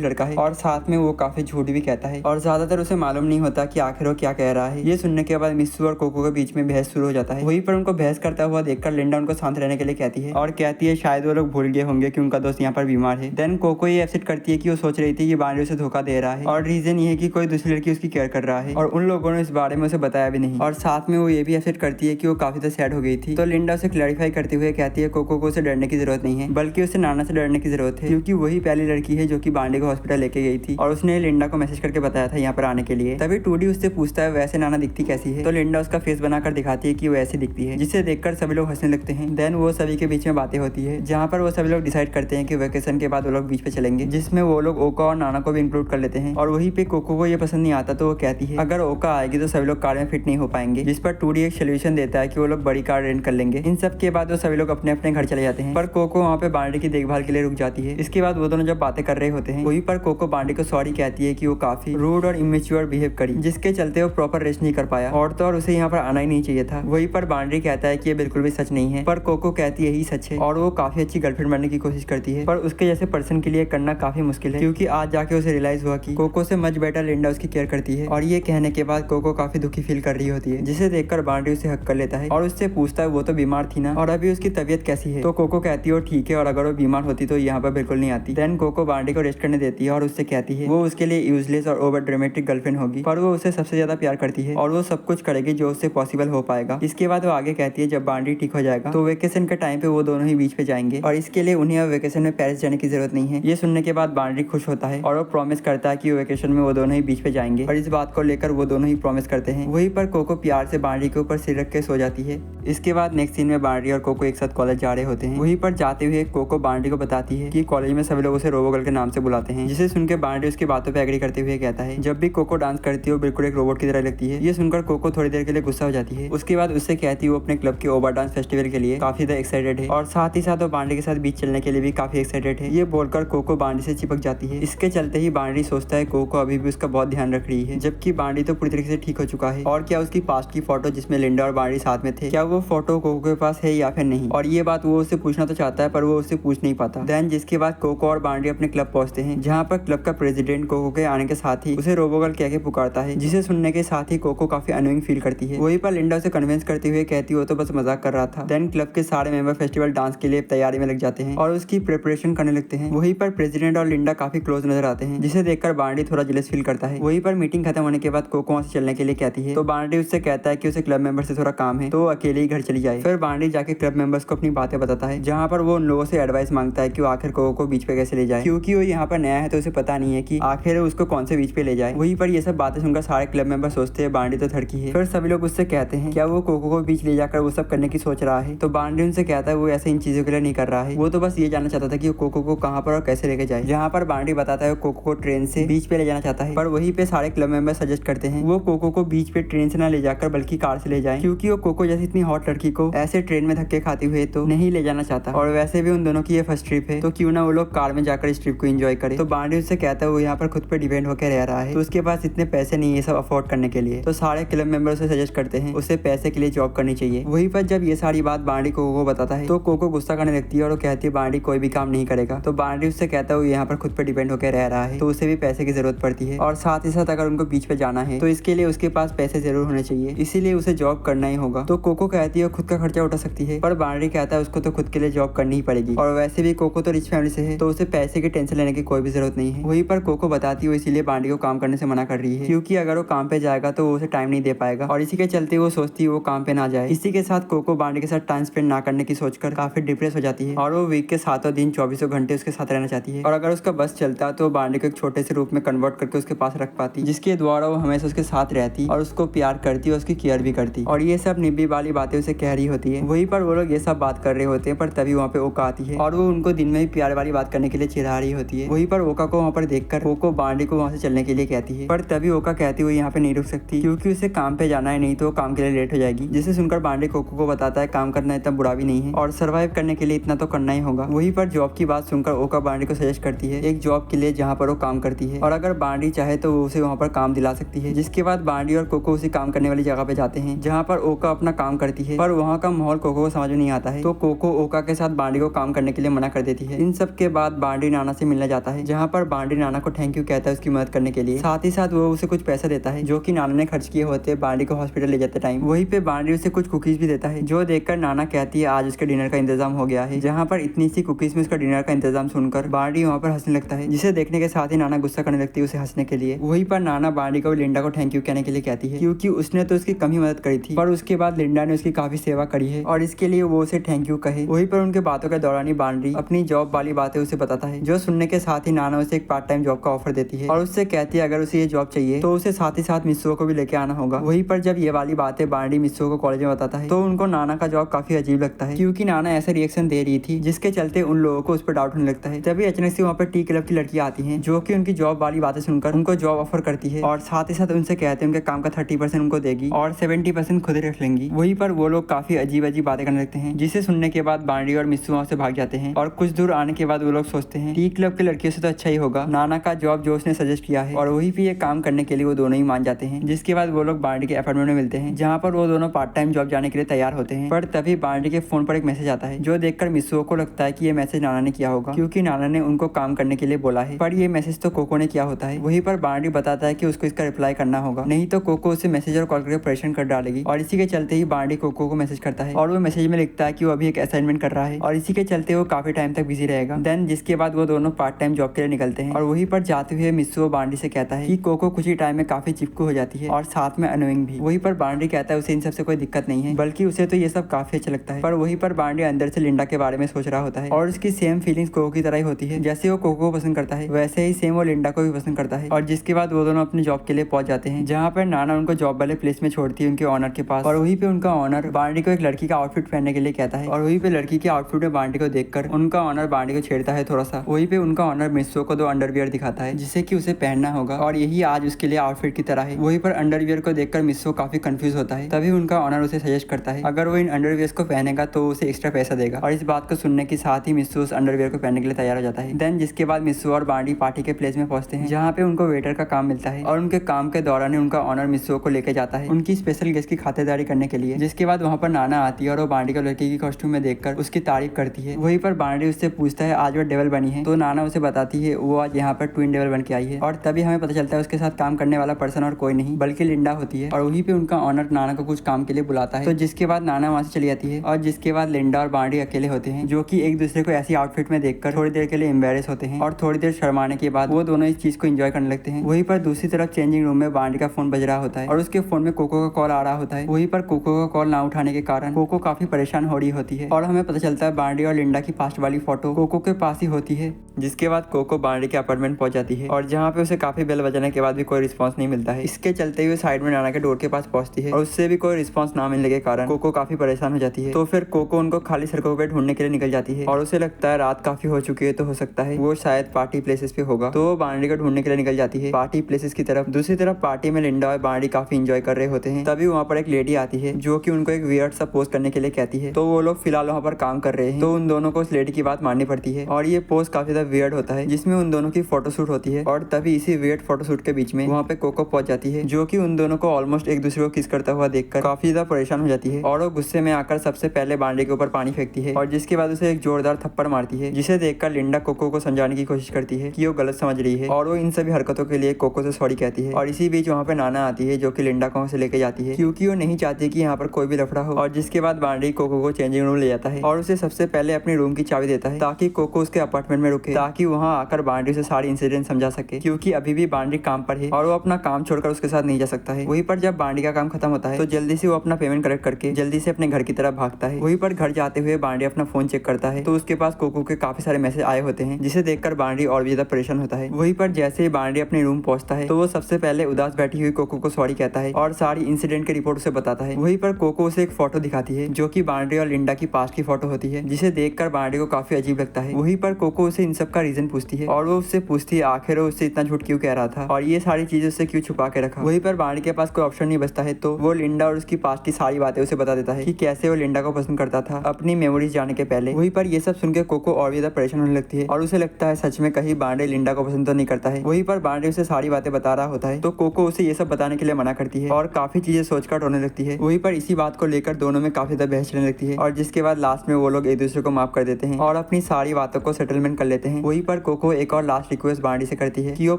लड़का है और साथ में वो काफी झूठ भी कहता है और ज्यादातर उसे मालूम नहीं होता कि आखिर वो क्या कह रहा है। ये सुनने के बाद मित्सुओ और कोको के बीच में बहस शुरू हो जाता है। वहीं पर उनको बहस करता हुआ देखकर लिंडा उनको शांत रहने के लिए कहती है और कहती है शायद वो लोग भूल गए होंगे कि उनका दोस्त यहाँ पर बीमार है। देन कोको ये एक्सेप्ट करती है कि वो सोच रही थी कि बांडे उसे धोखा दे रहा है और रीजन ये है कि कोई दूसरी लड़की उसकी केयर कर रहा है और उन लोगों ने इस बारे में उसे बताया भी नहीं। और साथ में वो ये भी एक्सेप्ट करती है कि वो काफी ज्यादा सैड हो गई थी। तो लिंडा उसे क्लैरिफाई करते हुए कहती है कोको को उसे डरने की जरूरत नहीं है, बल्कि उसे नाना से डरने की जरूरत है, क्योंकि वही पहली लड़की है जो कि बांडे को हॉस्पिटल लेके गई थी और उसने लिंडा को मैसेज करके बताया था यहाँ पर आने के लिए। तभी टूडी उससे पूछता है वैसे नाना दिखती कैसी है, तो लिंडा उसका फेस बनाकर दिखाती है कि वो ऐसी दिखती है, जिसे देखकर सभी लोग हंसने लगते हैं। देन वो सभी के बीच में बातें होती है, जहाँ पर वो सभी लोग डिसाइड करते हैं कि वेकेशन के बाद वो लोग बीच पे चलेंगे, जिसमें वो लोग ओका और नाना को भी इंक्लूड कर लेते हैं। और वहीं पे कोको को ये पसंद नहीं आता, तो वो कहती है अगर ओका आएगी तो सभी लोग कार में फिट नहीं हो पाएंगे, जिस पर टूडी एक सोल्यूशन देता है कि वो लोग बड़ी कार रेंट कर लेंगे। इन सब के बाद वो सभी लोग अपने अपने घर चले जाते हैं, पर कोको वहाँ पे बांडे की देखभाल के लिए रुक जाती है। इसके बाद वो दोनों जब बातें कर रहे होते हैं, वहीं पर कोको बांडे को सॉरी कहती है कि वो काफी रूड और इमेच्योर बिहेव करी, जिसके चलते वो प्रॉपर रेस्ट नहीं कर पाया और तो और उसे यहाँ पर आना ही नहीं चाहिए था। वहीं पर बांडे कहता है कि ये बिल्कुल भी सच नहीं है, पर कोको कहती है यही सच है और वो काफी अच्छी गर्लफ्रेंड बनने की कोशिश करती है, पर उसके जैसे पर्सन के लिए करना काफी मुश्किल है, क्योंकि आज जाके उसे रियलाइज हुआ कि कोको से मच बेटर लिंडा उसकी केयर करती है। और ये कहने के बाद कोको काफी दुखी फील कर रही होती है, जिसे देखकर बांडे उसे हक कर लेता है और उससे पूछता है वो तो बीमार थी ना और अभी उसकी तबीयत कैसी है। तो कोको कहती है ठीक है, और अगर वो बीमार होती तो यहाँ पर बिल्कुल नहीं आती। देन कोको बांडे को रेस्ट करने देती है और उससे कहती है वो उसके लिए यूजलेस और ओवर ड्रामेटिक गर्लफ्रेंड होगी, पर वो उसे सबसे ज्यादा प्यार करती है और वो सब कुछ करेगी जो उससे पॉसिबल हो पाएगा। इसके बाद वो आगे कहती है जब बांडे ठीक हो जाएगा तो वेकेशन के टाइम पे वो दोनों ही बीच पे जाएंगे और इसके लिए उन्हें अब वेकेशन में पेरिस जाने की जरूरत नहीं है। ये सुनने के बाद बांडे खुश होता है और वो प्रॉमिस करता है कि वेकेशन में वो दोनों ही बीच पे जाएंगे और इस बात को लेकर वो दोनों ही प्रॉमिस करते हैं। वहीं पर कोको प्यार से बांडे के ऊपर सिर रख के सो जाती है। इसके बाद नेक्स्ट सीन में बांडे और कोको एक साथ कॉलेज जा रहे होते हैं। वहीं पर जाते हुए कोको बांडे को बताती है कि कॉलेज में सभी लोग उसे रोबोगर्ल के नाम से बुलाते हैं, जिसे सुनकर बांडे उसकी बातों पे एग्री करते हुए कहता है जब भी कोको डांस करती है वो बिल्कुल एक रोबोट की तरह लगती है। ये सुनकर कोको थोड़ी देर के लिए गुस्सा हो जाती है। उसके बाद उससे कहती है वो अपने क्लब के ओबा डांस फेस्टिवल के लिए काफी ज्यादा एक्साइटेड है और साथ ही साथ वो बांडे के साथ बीच चलने के लिए भी काफी एक्साइटेड है। ये बोलकर कोको बांडे से चिपक जाती है। इसके चलते ही बांडे सोचता है कोको अभी भी उसका बहुत ध्यान रख रही है, जबकि बांडे तो पूरी तरीके से ठीक हो चुका है। और क्या उसकी पास्ट की फोटो जिसमें लिंडा और बांडे साथ में थे, क्या वो फोटो कोको के पास है या फिर नहीं, और ये बात वो उससे पूछना तो चाहता है पर वो उससे पूछ नहीं पाता। देन जिसके बाद कोको और बांडे अपने क्लब पहुंचते हैं, जहाँ पर क्लब का प्रेसिडेंट कोको के आने के साथ ही उसे रोबोगर्ल कह के पुकारता है, जिसे सुनने के साथ ही कोको काफी अनोइंग फील करती है। वहीं पर लिंडा उसे कन्विंस करते हुए कहती हो तो बस मजाक कर रहा था। देन क्लब के सारे मेंबर फेस्टिवल डांस के लिए तैयारी में लग जाते हैं और उसकी प्रिपरेशन करने लगते हैं। वहीं पर प्रेसिडेंट और लिंडा काफी क्लोज नजर आते हैं, जिसे देखकर बांडे थोड़ा जेलस फील करता है। वहीं पर मीटिंग खत्म होने के बाद कोको वहाँ से चलने के लिए कहती है, तो बांडे उससे कहता है कि उसे क्लब मेंबर से थोड़ा काम है तो अकेले ही घर चली जाए। फिर बांडे जाके क्लब मेंबर्स को अपनी बातें बताता है, जहाँ पर वो उन लोगों से एडवाइस मांगता है कि वो आखिर कोको को बीच पे कैसे ले जाए, क्योंकि वो यहाँ पर नया है तो उसे पता नहीं है कि आखिर उसको कौन से बीच पे ले जाए। वहीं पर ये सब बातें सुनकर सारे क्लब मेंबर सोचते हैं बांडे तो थड़की है। फिर सभी लोग उससे कहते हैं क्या वो कोको को बीच ले जाकर वो सब करने की सोच रहा है, तो बांडे उनसे कहता है वो ऐसे इन चीजों के लिए नहीं कर रहा है, वो तो बस ये जानना चाहता था कि वो कोको को कहाँ पर और कैसे लेके जाए। जहाँ पर बांडे बताता है कोको को ट्रेन से बीच पे ले जाना चाहता है, पर वहीं पे सारे क्लब मेंबर सजेस्ट करते हैं वो कोको को बीच पे ट्रेन से ना ले जाकर बल्कि कार से ले जाए, क्योंकि वो कोको जैसी इतनी हॉट लड़की को ऐसे ट्रेन में धक्के खाते हुए तो नहीं ले जाना चाहता, और वैसे भी उन दोनों की ये फर्स्ट ट्रिप है तो क्यों ना वो लोग कार में जाकर इस ट्रिप को एंजॉय करे। तो बांडे उससे कहता है वो यहाँ पर खुद पे डिपेंड होकर रह रहा है तो उसके पास इतने पैसे नहीं है सब अफोर्ड करने के लिए, तो सारे क्लब मेंबर उसे सजेस्ट करते हैं उसे पैसे के लिए जॉब करनी चाहिए। वहीं पर जब ये सारी बात बांडे कोको को बताता है तो कोको गुस्सा करने लगती है और वो कहती है बांडे कोई भी काम नहीं करेगा। तो बांडे उससे कहता है वो यहाँ पर खुद पे डिपेंड होकर रह रहा है तो उसे भी पैसे की जरूरत पड़ती है, और साथ ही साथ अगर उनको बीच पे जाना है तो इसके लिए उसके पास पैसे जरूर होने चाहिए, इसीलिए उसे जॉब करना ही होगा। तो कोको कहती है खुद का खर्चा उठा सकती है, पर बांडे कहता है उसको तो खुद के लिए जॉब करनी ही पड़ेगी, और वैसे भी कोको तो रिच फैमिली से है तो उसे पैसे की टेंशन लेने की कोई भी जरूरत नहीं है। वहीं पर कोको बताती है इसीलिए बांडे को काम करने से मना कर रही है, क्योंकि अगर वो काम पे जाएगा तो वो उसे टाइम नहीं दे पाएगा, और इसी के चलते वो सोचती है वो काम पे ना जाए। इसी के साथ कोको बांडे के साथ टाइम स्पेंड ना करने की सोचकर काफी डिप्रेस हो जाती है, और वो वीक के 7 दिन 24 घंटे उसके साथ रहना चाहती है, और अगर उसका बस चलता तो बांडे को एक छोटे से रूप में कन्वर्ट करके उसके पास रख पाती, जिसके द्वारा वो हमेशा उसके साथ रहती और उसको प्यार करती और उसकी केयर भी करती। और ये सब निब्बी वाली बातें उसे कह रही होती है। वहीं पर वो लोग ये सब बात कर रहे होते हैं, पर तभी वहाँ पे ओका आती है और वो उनको दिन में ही प्यार वाली बात करने के लिए चिढ़ा रही होती है। वहीं पर ओका को वहाँ पर देखकर कोको बांडे को वहाँ से चलने के लिए कहती है, पर तभी ओका कहती हुई यहाँ पे नहीं रुक सकती क्योंकि उसे काम पे जाना है, नहीं तो काम के लिए लेट हो जाएगी। जिसे सुनकर बांडे कोको को बताता है काम करना इतना बुरा भी नहीं है और सर्वाइव करने के लिए इतना तो करना ही होगा। वहीं पर जॉब की बात सुनकर ओका बांडे को सजेस्ट करती है एक जॉब के लिए जहाँ पर वो काम करती है, और अगर बांडी चाहे तो वो उसे वहाँ पर काम दिला सकती है। जिसके बाद बांडी और कोको उसे काम करने वाली जगह पे जाते हैं जहाँ पर ओका अपना काम करती है, पर वहाँ का माहौल कोको को समझ में नहीं आता है, तो कोको ओका के साथ बांडी को काम करने के लिए मना कर देती है। है। इन सब के बाद बांडी नाना से मिलने जाता है, जहाँ पर बांडी नाना को थैंक यू कहता है उसकी मदद करने के लिए। साथ ही साथ वो उसे कुछ पैसा देता है जो कि नाना ने खर्च किए होते बांडी को हॉस्पिटल ले जाते टाइम। वहीं पे बांडी उसे कुछ कुकीज भी देता है, जो देखकर नाना कहती है आज उसके डिनर का इंतजाम हो गया है। जहाँ पर इतनी सी कुकीज में उसका डिनर का इंतजाम सुनकर बांडी वहाँ पर हंसने लगता है, जिसे देखने के साथ ही नाना गुस्सा करने लगती है उसे हंसने के लिए। वहीं पर नाना बांडी को लिंडा को थैंक यू कहने के लिए कहती है, क्योंकि उसने तो उसकी कम ही मदद करी थी, पर उसके बाद लिंडा ने उसकी काफी सेवा करी है और इसके लिए वो उसे थैंक यू कहे। वहीं पर उनके बातों के दौरान ही बांडी अपनी जॉब वाली बातें उसे बताता है, जो सुनने के साथ ही नाना उसे एक पार्ट टाइम जॉब का ऑफर देती है और उससे कहती है अगर उसे ये जॉब चाहिए तो उसे साथ ही साथ मिस्सुओ को भी लेके आना होगा। वहीं पर जब ये वाली बातें बांडी मिस्सुओ को कॉलेज में बताता है तो उनको नाना का जॉब काफी अजीब लगता है, क्योंकि नाना ऐसा रिएक्शन दे रही थी जिसके चलते उन लोगों को उस पर डाउट होने लगता है। तभी अचानक से वहाँ पर टी क्लब की लड़की आती है, जो कि उनकी जॉब वाली बातें सुनकर उनको जॉब ऑफर करती है और साथ ही साथ उनसे कहते हैं उनके काम का 30% उनको देगी और 70% खुद ही रख लेंगी। वहीं पर वो लोग काफी अजीब अजीब बातें करने लगते हैं, जिसे सुनने के बाद बांडी और मिस्सू वहाँ से भाग जाते हैं और कुछ दूर आने के बाद वो लोग सोचते हैं टी क्लब की लड़कियों से तो अच्छा ही होगा नाना का जॉब जो उसने सजेस्ट किया है, और वही पे ये काम करने के लिए वो दोनों ही मान जाते हैं। जिसके बाद वो लोग बांडी के अपार्टमेंट में मिलते हैं, जहाँ पर वो दोनों पार्ट टाइम जॉब जाने के लिए तैयार होते हैं। पर तभी बांडी के फोन पर एक मैसेज आता है, जो देखकर मिस्सुओ को लगता है कि ये मैसेज नाना ने किया होगा, क्योंकि नाना ने उनको काम करने के लिए बोला है। पर ये मैसेज तो कोको ने किया होता है। वहीं पर बांडी बताता है कि उसको इसका रिप्लाई करना होगा, नहीं तो कोको उसे मैसेज और कॉल करके परेशान कर डालेगी। और इसी के चलते ही बांडी कोको को मैसेज करता है और वो मैसेज में लिखता है कि वो अभी एक असाइनमेंट कर रहा है और इसी के चलते वो काफी टाइम तक बिजी रहेगा। देन जिसके बाद वो दोनों पार्ट टाइम जॉब के लिए निकलते हैं और वहीं पर जाते हुए मिस्सुओ बांडी से कहता है कि कोको कुछ ही टाइम में काफी चिपकू हो जाती है और साथ में अनोइंग भी। वहीं पर बांडी कहता है उसे इन सबसे कोई दिक्कत नहीं है, बल्कि उसे तो ये सब काफी अच्छा लगता है। पर वहीं पर बांडी अंदर से लिंडा के बारे में सोच रहा होता है और उसकी सेम फीलिंग्स कोको की तरह ही होती है। जैसे वो कोको को पसंद करता है वैसे ही सेम वो लिंडा को भी पसंद करता है। और जिसके बाद वो दोनों अपनी जॉब के लिए पहुंच जाते हैं, जहाँ पर नाना उनको जॉब वाले प्लेस में छोड़ती है उनके ऑनर के पास। और वहीं पे उनका ऑनर बांडी को एक लड़की का आउटफिट पहनने के लिए कहता है और वहीं पे लड़की के आउटफिट में बांडी को देखकर उनका ऑनर बांडी को छेड़ता है थोड़ा सा। वहीं पे उनका ऑनर मिस्सुओ को 2 अंडरवियर दिखाता है जिसे कि उसे पहनना होगा और यही आज उसके लिए आउटफिट की तरह है। वहीं पर अंडरवियर को देखकर मिस्सुओ काफी कंफ्यूज होता है। तभी उनका ऑनर उसे सजेस्ट करता है अगर वो इन अंडरवियर को पहनेगा तो उसे एक्स्ट्रा पैसा देगा। और इस बात को सुनने के साथ ही मिस्सुओ उस अंडरवियर को पहनने के लिए तैयार हो जाता है। देन जिसके बाद मिस्सुओ और बांडी पार्टी के प्लेस में पहुंचते हैं, जहाँ पे उनको वेटर का काम मिलता है और उनके काम के दौरान उनका ऑनर मिस्सुओ को लेके जाता है उनकी स्पेशल गेस्ट की खातिरदारी करने के लिए। जिसके बाद वहाँ पर नाना आती है और वो बांडी को लड़की की कॉस्ट्यूम में देखकर उसकी तारीफ करती है। वहीं पर बांडी उससे पूछता है आज वो डेवल बनी है, तो नाना उसे बताती है वो आज यहाँ पर ट्विन डेवल बन के आई है। और तभी हमें पता चलता है उसके साथ काम करने वाला पर्सन और कोई नहीं बल्कि लिंडा होती है। और वहीं पे उनका ऑनर नाना को कुछ काम के लिए बुलाता है, तो जिसके बाद नाना वहाँ से चली जाती है और जिसके बाद लिंडा और बांडी अकेले होते हैं, जो कि एक दूसरे को ऐसी आउटफिट में देखकर थोड़ी देर के लिए एम्बेरस होते हैं और थोड़ी देर शर्माने के बाद वो दोनों इस चीज को एंजॉय करने लगते हैं। वहीं पर दूसरी तरफ चेंजिंग रूम में बांडी का फोन बज रहा होता है और उसके फोन में कोको का कॉल आ रहा होता है। वहीं पर कोको का कॉल ना उठाने के कारण कोको काफी परेशान हो रही होती है और हमें पता चलता है बांडी और लिंडा की पास्ट वाली फोटो कोको के पास ही होती है। जिसके बाद कोको बांडी के अपार्टमेंट पहुंच जाती है और जहाँ पे उसे काफी बेल बजाने के बाद भी कोई रिस्पांस नहीं मिलता है। इसके चलते हुए साइड में नाना के डोर के पास पहुंचती है और उससे भी कोई रिस्पांस ना मिलने के कारण कोको काफी परेशान हो जाती है। तो फिर कोको उनको खाली सड़कों पे ढूंढने के लिए निकल जाती है और उसे लगता है रात काफी हो चुकी है, तो हो सकता है वो शायद पार्टी प्लेसेस पे होगा, तो वो बांडी को ढूंढने के लिए निकल जाती है पार्टी प्लेसेस की तरफ। दूसरी तरफ पार्टी में लिंडा और बांडी काफी इंजॉय कर रहे होते हैं। तभी वहाँ पर एक लेडी आती है जो कि उनको एक वियर्ड सा पोस्ट करने के लिए कहती है, तो वो लोग फिलहाल वहाँ पर काम कर रहे हैं, तो उन दोनों को उस लेडी की बात माननी पड़ती है और ये पोस्ट काफी ज्यादा वियर्ड होता है जिसमें उन दोनों की फोटोशूट होती है। और तभी इसी वियर्ड फोटोशूट के बीच में वहाँ पे कोको पहुंच जाती है, जो कि उन दोनों को ऑलमोस्ट एक दूसरे को किस करता हुआ देखकर काफी ज्यादा परेशान हो जाती है और वो गुस्से में आकर सबसे पहले बांडी के ऊपर पानी फेंकती है और जिसके बाद उसे एक जोरदार थप्पड़ मारती है, जिसे देखकर लिंडा कोको को समझाने की कोशिश करती है कि वो गलत समझ रही है और वो इन सभी हरकतों के लिए कोको से सॉरी कहती है। और इसी बीच वहाँ पे नाना आती है जो कि लिंडा को वहाँ से लेके जाती है, क्योंकि वो नहीं चाहती कि यहाँ पर कोई भी लफड़ा हो। और जिसके बाद बांडी कोको को चेंजिंग रूम ले जाता है और उसे सबसे पहले अपने रूम की चाबी देता है ताकि कोको उसके अपार्टमेंट में रुके, ताकि वहाँ आकर बांडी से सारी इंसिडेंट समझा सके, क्योंकि अभी भी बांडी काम पर है और वो अपना काम छोड़कर उसके साथ नहीं जा सकता है। वहीं पर जब बांडी का काम खत्म होता है तो जल्दी से वो अपना पेमेंट कलेक्ट करके जल्दी से अपने घर की तरफ भागता है। वहीं पर घर जाते हुए बांडी अपना फोन चेक करता है तो उसके पास कोको के काफी सारे मैसेज आए होते हैं, जिसे देखकर बांडी और भी ज्यादा परेशान होता है। वहीं पर जैसे ही बांडी अपने रूम पहुंचता है तो वो सबसे पहले उदास बैठी हुई कोको को सॉरी कहता है और सारी इंसिडेंट की रिपोर्ट उसे बताता है। वहीं पर कोको उसे एक फोटो दिखाती है जो कि बांडी और लिंडा की पास्ट की फोटो होती है, जिसे देखकर बांडी को काफी अजीब लगता है। वहीं पर कोको उसे इन सब का रीजन पूछती है और वो उससे पूछती है आखिर वो उससे इतना झूठ क्यों कह रहा था और ये सारी चीजें उससे क्यों छुपा के रखा। वहीं पर बांडी के पास कोई ऑप्शन नहीं बचता है, तो वो लिंडा और उसकी पास्ट की सारी बातें उसे बता देता है कि कैसे वो लिंडा को पसंद करता था अपनी मेमोरीज जाने के पहले। वहीं पर ये सब सुनकर कोको और भी ज्यादा परेशान होने लगती है और उसे लगता है सच में कहीं बांडी लिंडा को पसंद तो नहीं करता है। वहीं पर बांडी उसे सारी बातें बता रहा होता है तो कोको उसे ये सब बताने के लिए मना करती है और काफी चीजें सोचकर रोने लगती है। वहीं पर इसी बात को लेकर दोनों में काफी ज्यादा बहस चलने लगती है और जिसके बाद लास्ट में वो लोग एक दूसरे को माफ कर देते हैं और अपनी सारी बातों को सेटलमेंट कर लेते हैं। वहीं पर कोको एक और लास्ट रिक्वेस्ट बांडी से करती है कि वो